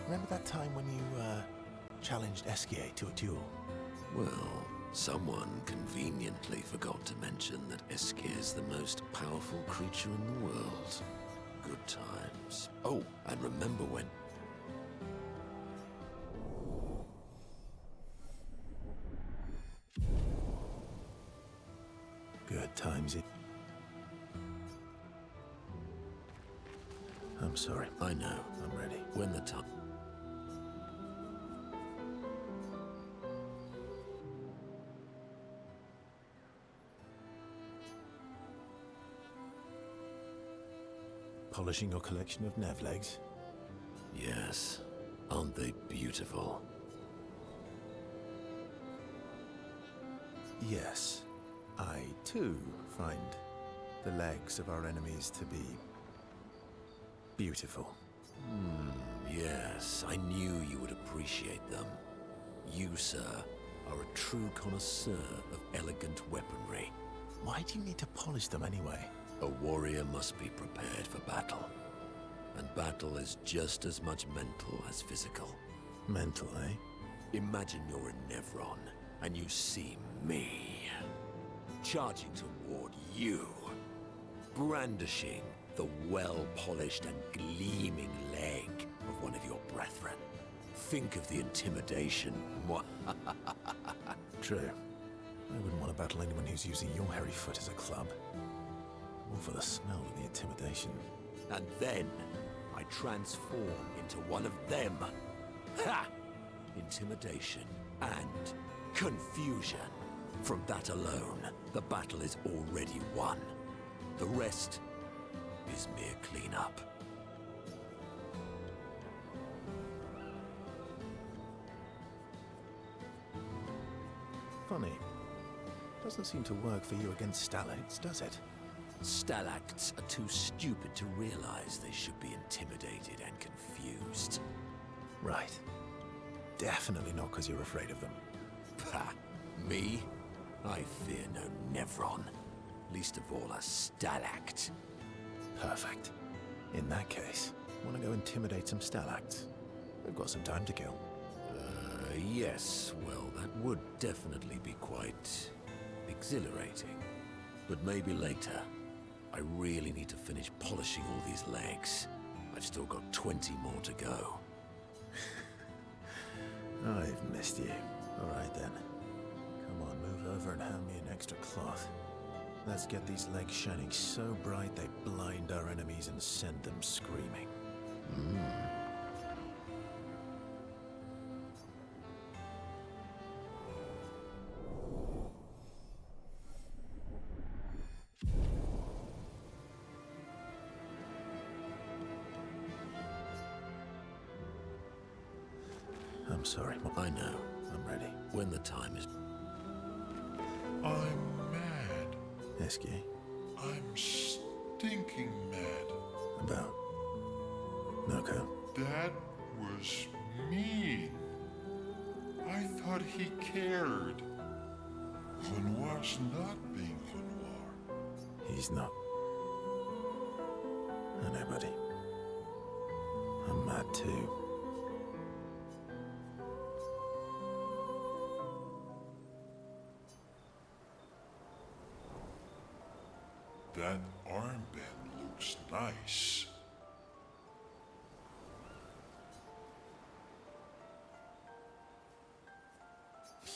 Remember that time when you, challenged Esquier to a duel? Well, someone conveniently forgot to mention that Esquir's the most powerful creature in the world. Good times. Oh, and remember when... Good times. I'm sorry. I know. I'm ready. When the time... Polishing your collection of Nev legs? Yes. Aren't they beautiful? Yes. I, too, find the legs of our enemies to be... beautiful. Yes, I knew you would appreciate them. You, sir, are a true connoisseur of elegant weaponry. Why do you need to polish them anyway? A warrior must be prepared for battle. And battle is just as much mental as physical. Mental, eh? Imagine you're a Nevron, and you see me, charging toward you, brandishing the well-polished and gleaming leg of one of your brethren. Think of the intimidation. True. I wouldn't want to battle anyone who's using your hairy foot as a club. More for the smell than the intimidation. And then I transform into one of them. Ha! Intimidation and confusion. From that alone, the battle is already won. The rest is mere cleanup. Funny. Doesn't seem to work for you against stalactites, does it? Stalacts are too stupid to realize they should be intimidated and confused. Right. Definitely not because you're afraid of them. Ha! Me? I fear no Nevron. Least of all a stalact. Perfect. In that case, want to go intimidate some stalacts? We've got some time to kill. Yes. Well, that would definitely be quite exhilarating. But maybe later. I really need to finish polishing all these legs. I've still got 20 more to go. I've missed you. All right then. Come on, move over and hand me an extra cloth. Let's get these legs shining so bright they blind our enemies and send them screaming. I'm sorry. I know. I'm ready. When the time is... I'm mad. Esquier? I'm stinking mad. About... Noko? That was mean. I thought he cared. Renoir's not being Renoir. He's not. I know, buddy. I'm mad too. That armband looks nice.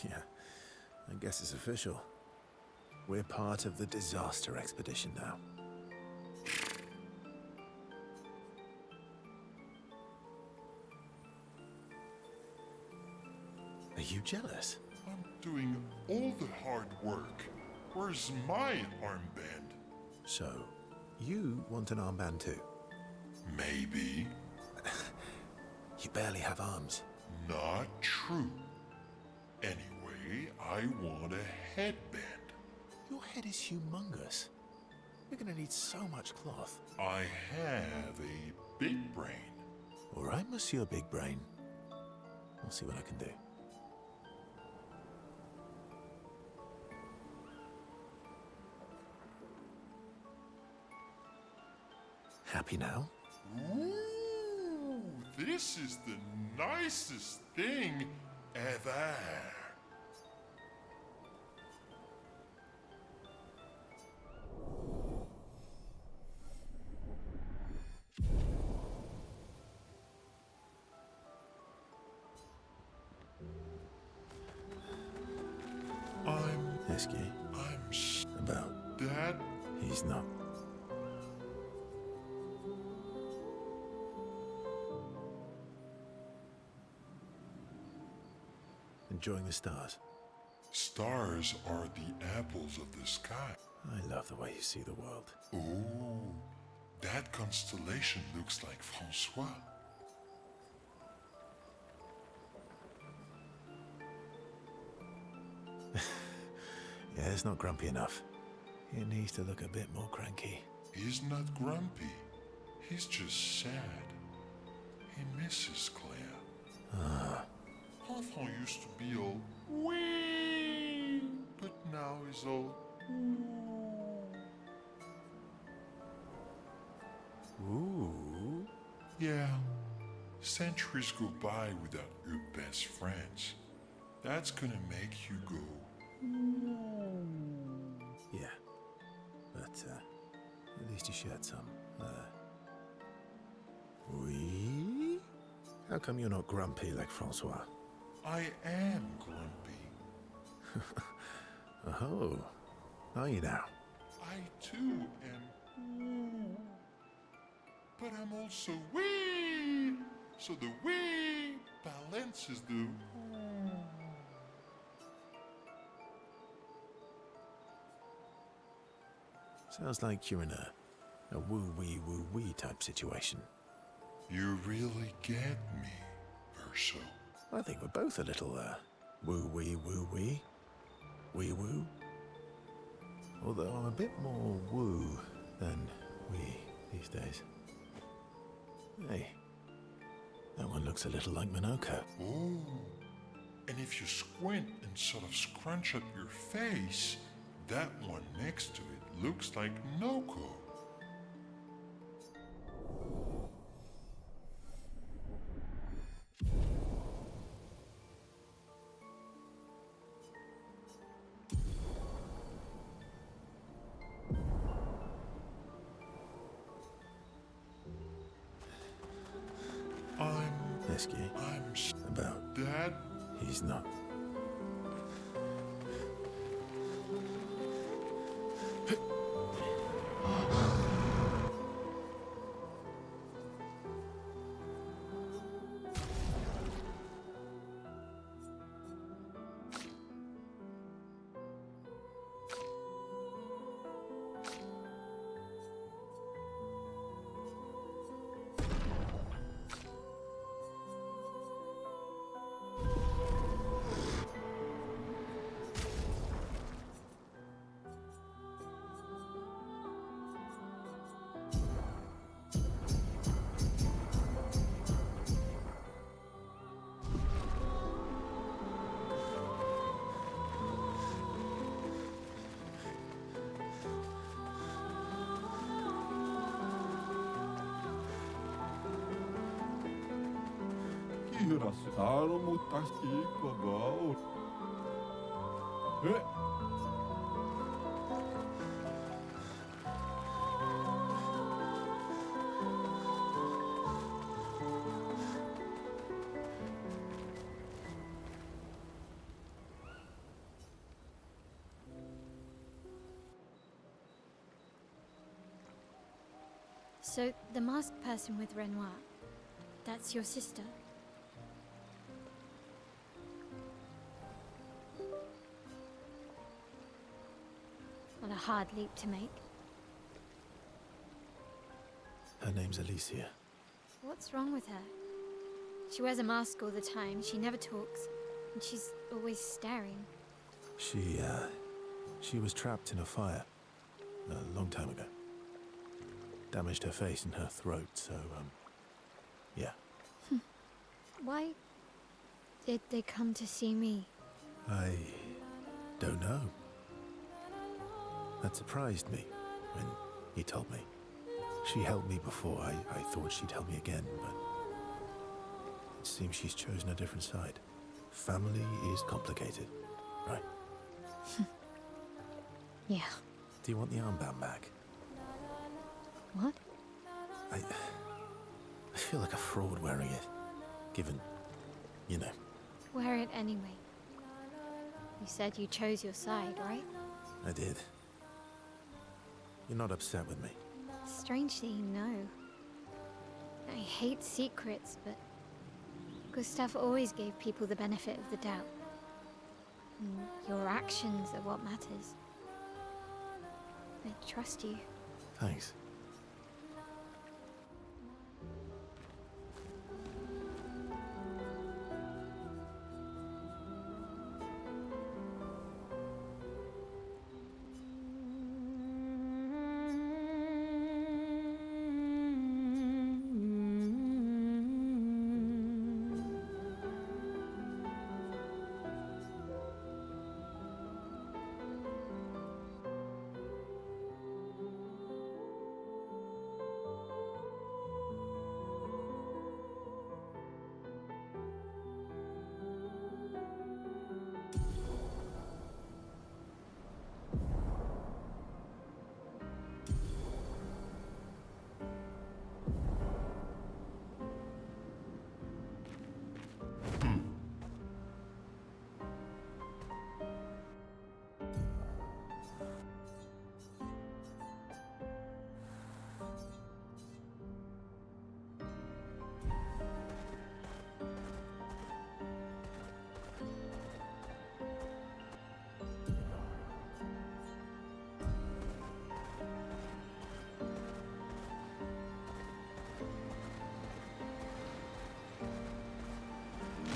Yeah, I guess it's official. We're part of the disaster expedition now. Are you jealous? I'm doing all the hard work. Where's my armband? So, you want an armband too? Maybe. You barely have arms. Not true. Anyway, I want a headband. Your head is humongous. You're gonna need so much cloth. I have a big brain. All right, Monsieur Big Brain. I'll see what I can do. Happy now? Ooh, this is the nicest thing ever. Esky. I'm About. Dad. He's not. Enjoying the stars. Stars are the apples of the sky. I love the way you see the world. Oh, that constellation looks like Francois. Yeah, it's not grumpy enough. He needs to look a bit more cranky. He's not grumpy. He's just sad. He misses Claire. Enfant used to be all wee, but now he's all Ooh. yeah. Centuries go by without your best friends. That's gonna make you go. Yeah. But, at least you shared some. Oui? How come you're not grumpy like Francois? I am grumpy. Oh. Are you now? I too am. But I'm also wee. So the wee balances the. Sounds like you're in a woo-wee type situation. You really get me, Verso. I think we're both a little, woo-wee. Wee-woo. Although I'm a bit more woo than wee these days. Hey, that one looks a little like Minoko. Oh. And if you squint and sort of scrunch up your face, that one next to it looks like Noko. Esky. I'm About. Dad. He's not. So, the masked person with Renoir, that's your sister? What a hard leap to make. Her name's Alicia. What's wrong with her? She wears a mask all the time, she never talks, and she's always staring. She was trapped in a fire a long time ago. Damaged her face and her throat, so, yeah. Why did they come to see me? I don't know. That surprised me when he told me. She helped me before. I thought she'd help me again, but it seems she's chosen a different side. Family is complicated, right? Yeah. Do you want the armband back? What? I feel like a fraud wearing it, given, you know. Wear it anyway. You said you chose your side, right? I did. You're not upset with me. Strangely, no. I hate secrets, but Gustav always gave people the benefit of the doubt. And your actions are what matters. I trust you. Thanks.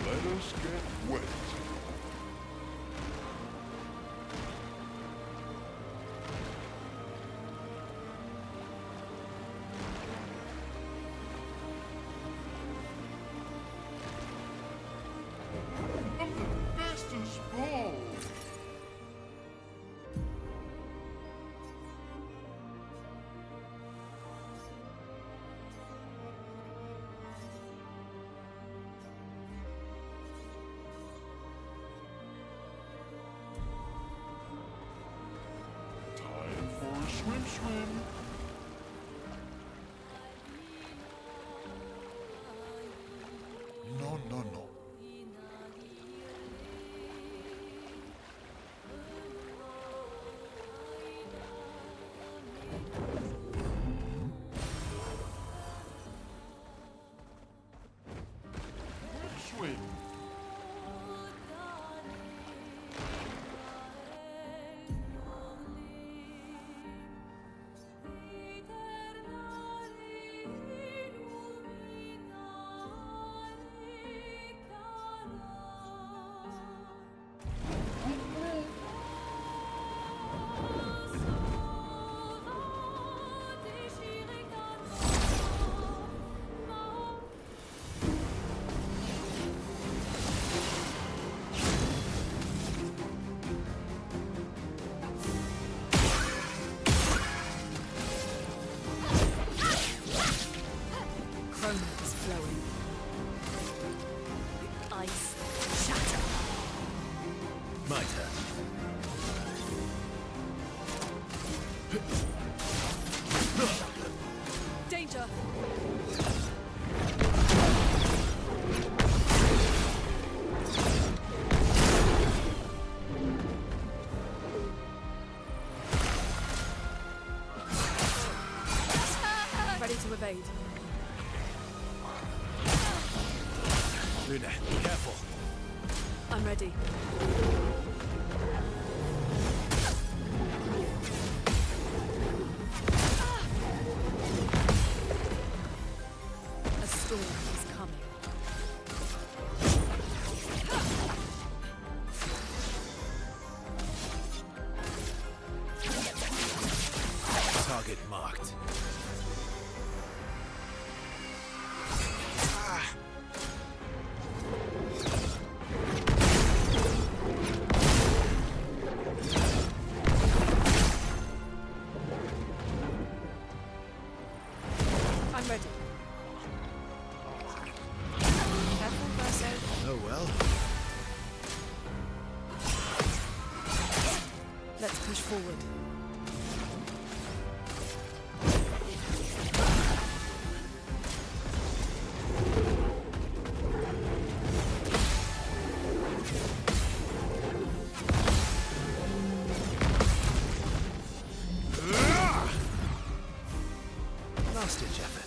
Let us get wet. I'm the bestest ball. Time for a swim. No. Swim. Chrome is flowing. The ice shatter. My turn. Danger! Ready to evade. Luna, be careful. I'm ready. A storm is coming. Target marked. I'm ready. Careful, Verso. Oh well. Let's push forward. Last ditch effort.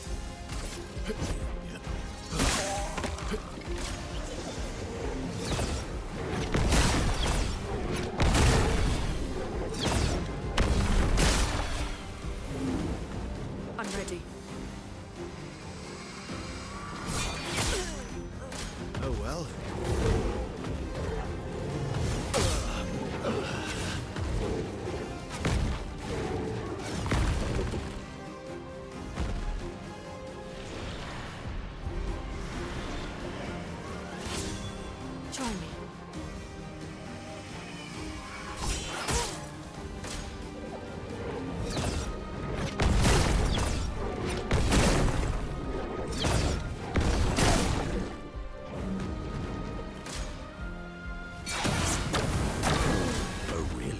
I'm ready. Oh well. Join me. Oh, really?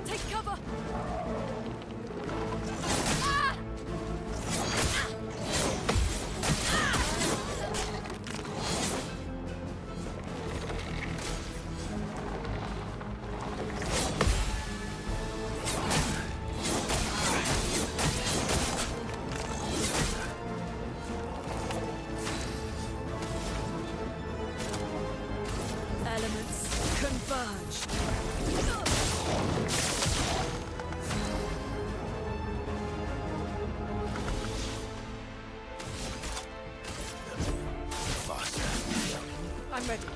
Take cover! Elements converge. I'm ready.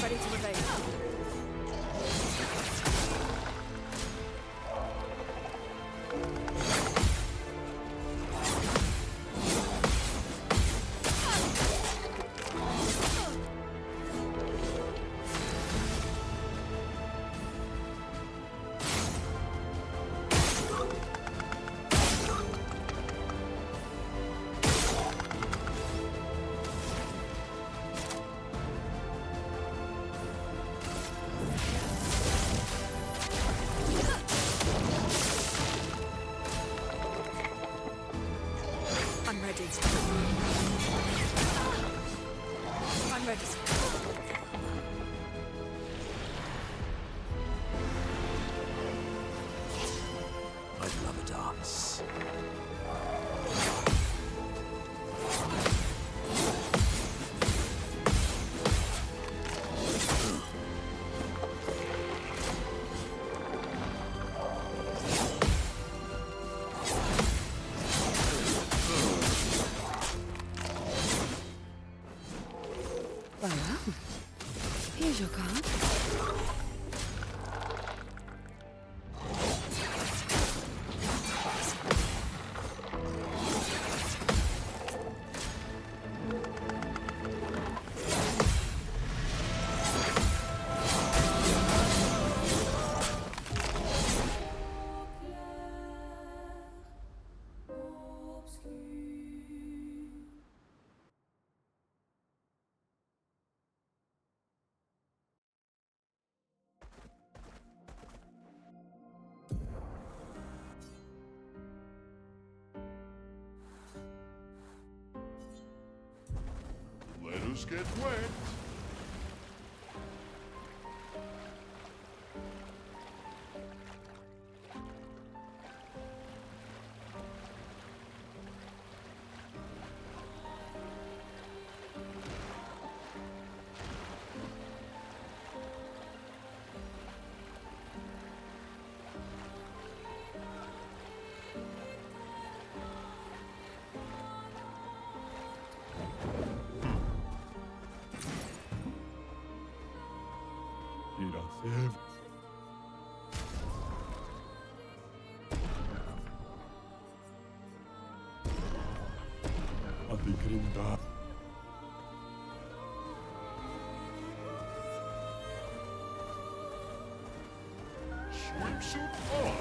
Ready to evade. I'm ready. I'm ready. I'd love a dance. Well, here's your card. Let us get wet. Irasem. Adigrinda. Swimsuit on.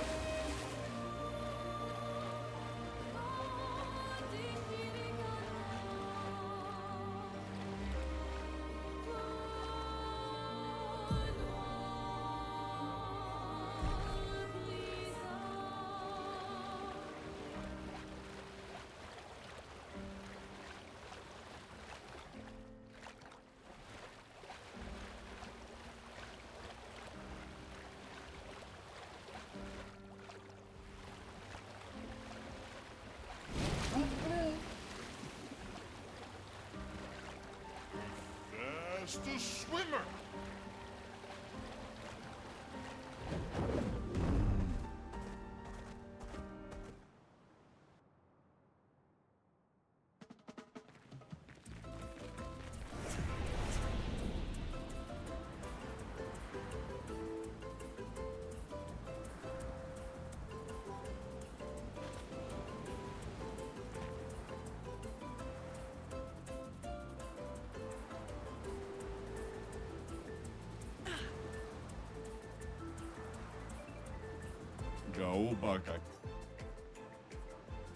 Fast swimmer. Gaúbaca.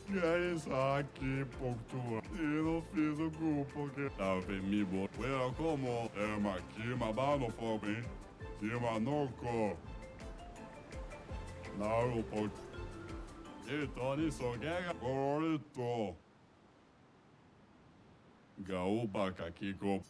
Guys, aqui pontua. E não fiz o gol porque tava me botando como aqui mabano fogo, Kima noko. Naru po. Ito ni sogega gorito. Gaúbaca kiko.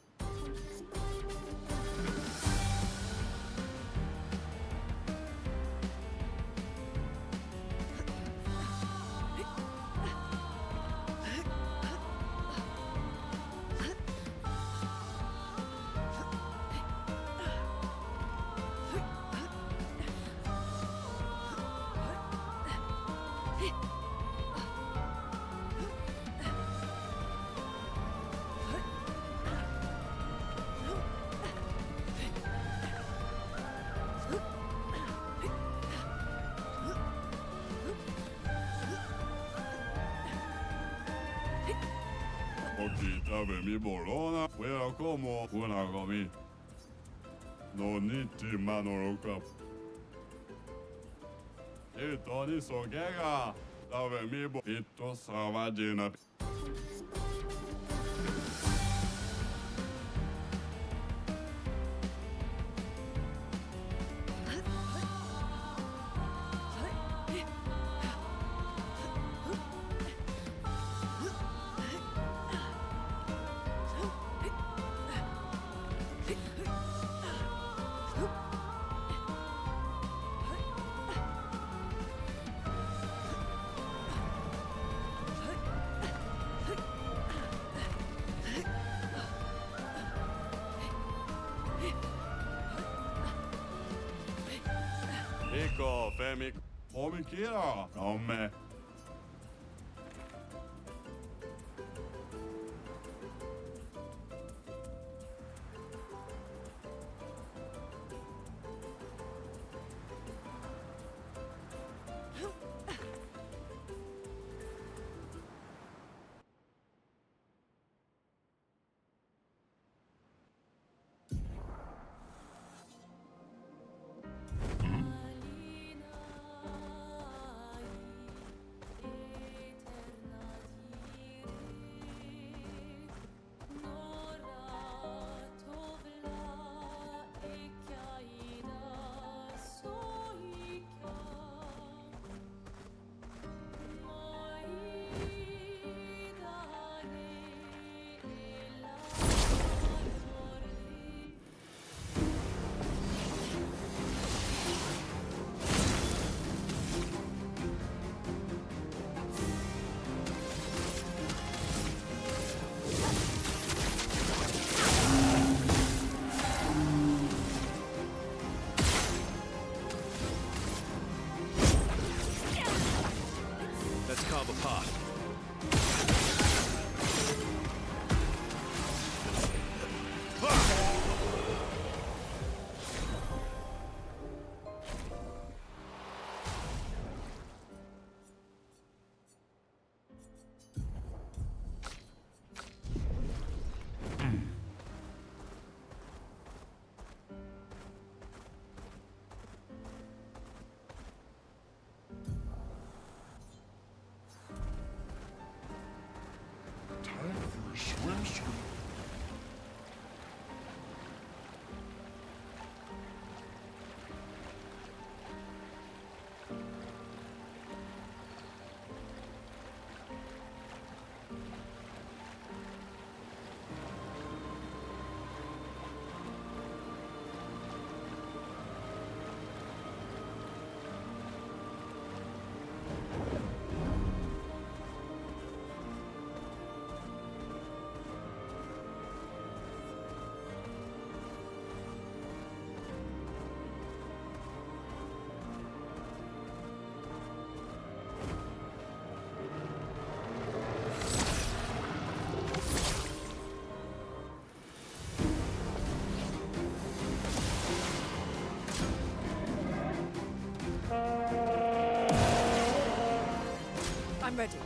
Okitabe mi bolona, fuera como una gomi. No niti manoroka. Ito ni sogega, tabe mi bo. Ito savadina. Iko, femi, come kira, come. redemption. I'm ready.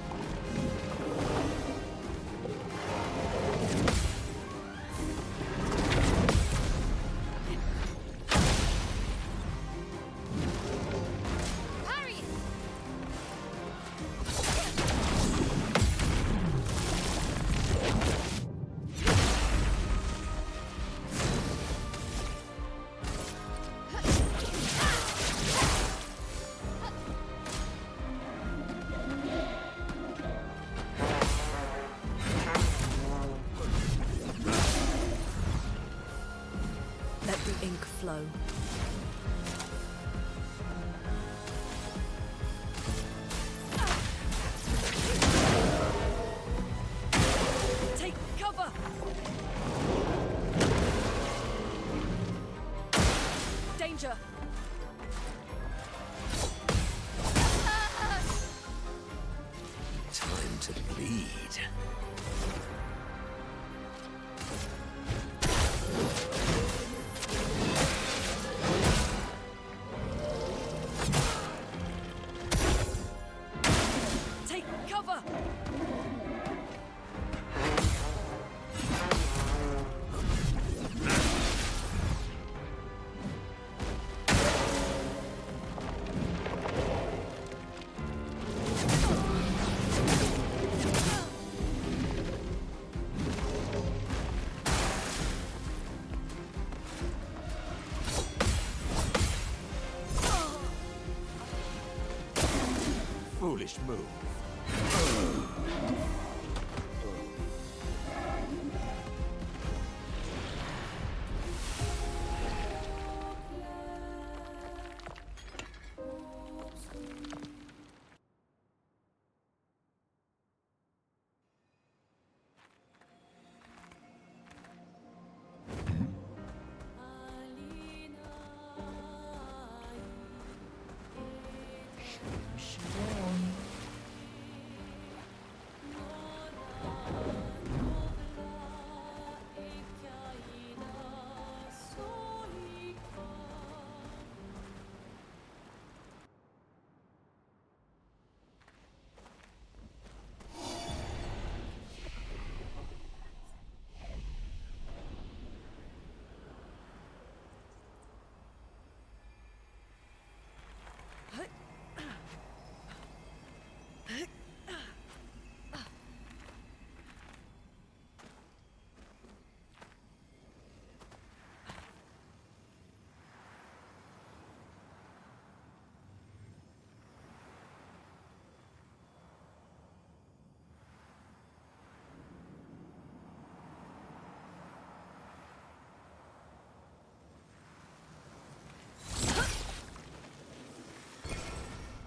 Let the ink flow. Take cover! Danger! Time to bleed. Take cover! Foolish move.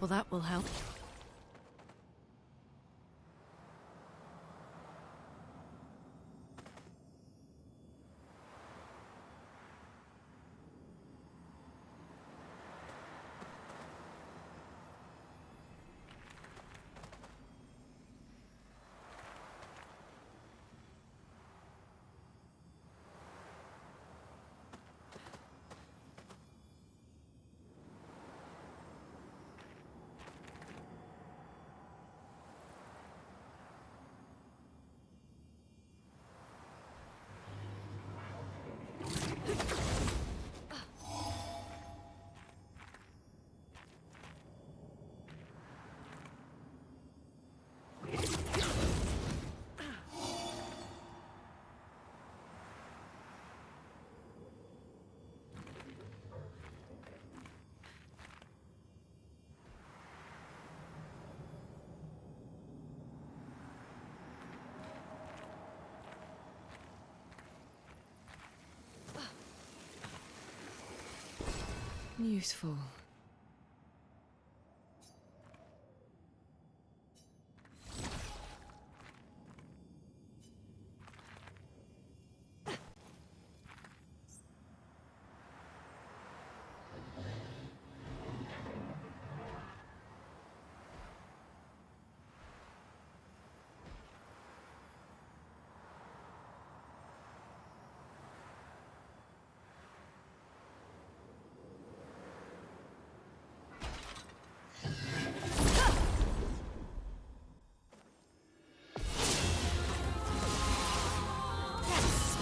Well, that will help. Useful.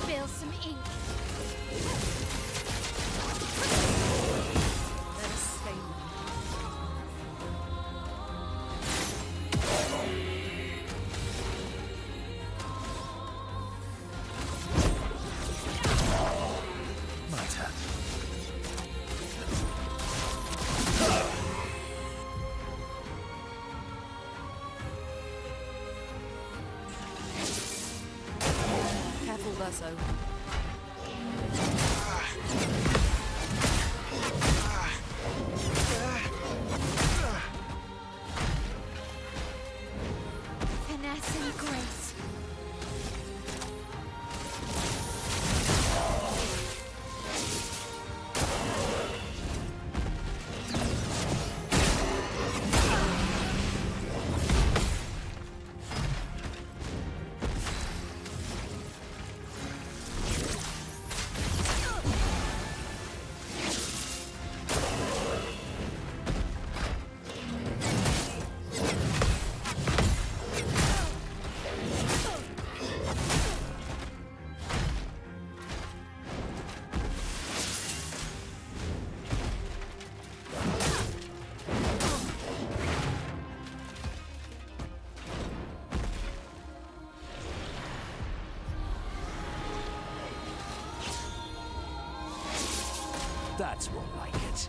Spill some ink. Let us stain them. Might have. Careful, Verso. Finesse and grace. That's more like it.